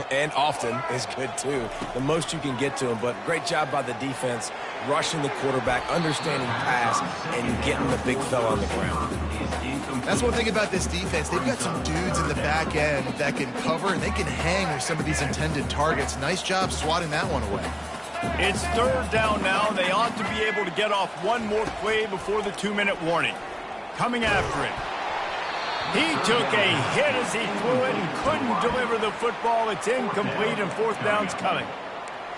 And often is good, too. The most you can get to him, but great job by the defense, rushing the quarterback, understanding pass, and getting the big fella on the ground. That's one thing about this defense. They've got some dudes in the back end that can cover, and they can hang with some of these intended targets. Nice job swatting that one away. It's third down now. They ought to be able to get off one more play before the 2-minute warning. Coming after it. He took a hit as he threw it and couldn't deliver the football. It's incomplete, and fourth down's coming.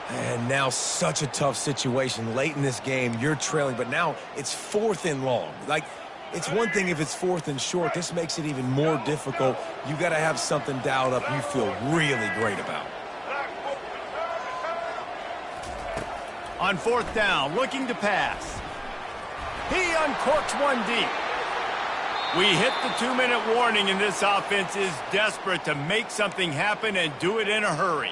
And now such a tough situation. Late in this game, you're trailing, but now it's fourth and long. Like, it's one thing if it's fourth and short. This makes it even more difficult. You got to have something dialed up you feel really great about. On fourth down, looking to pass. He uncorks one deep. We hit the 2-minute warning, and this offense is desperate to make something happen and do it in a hurry.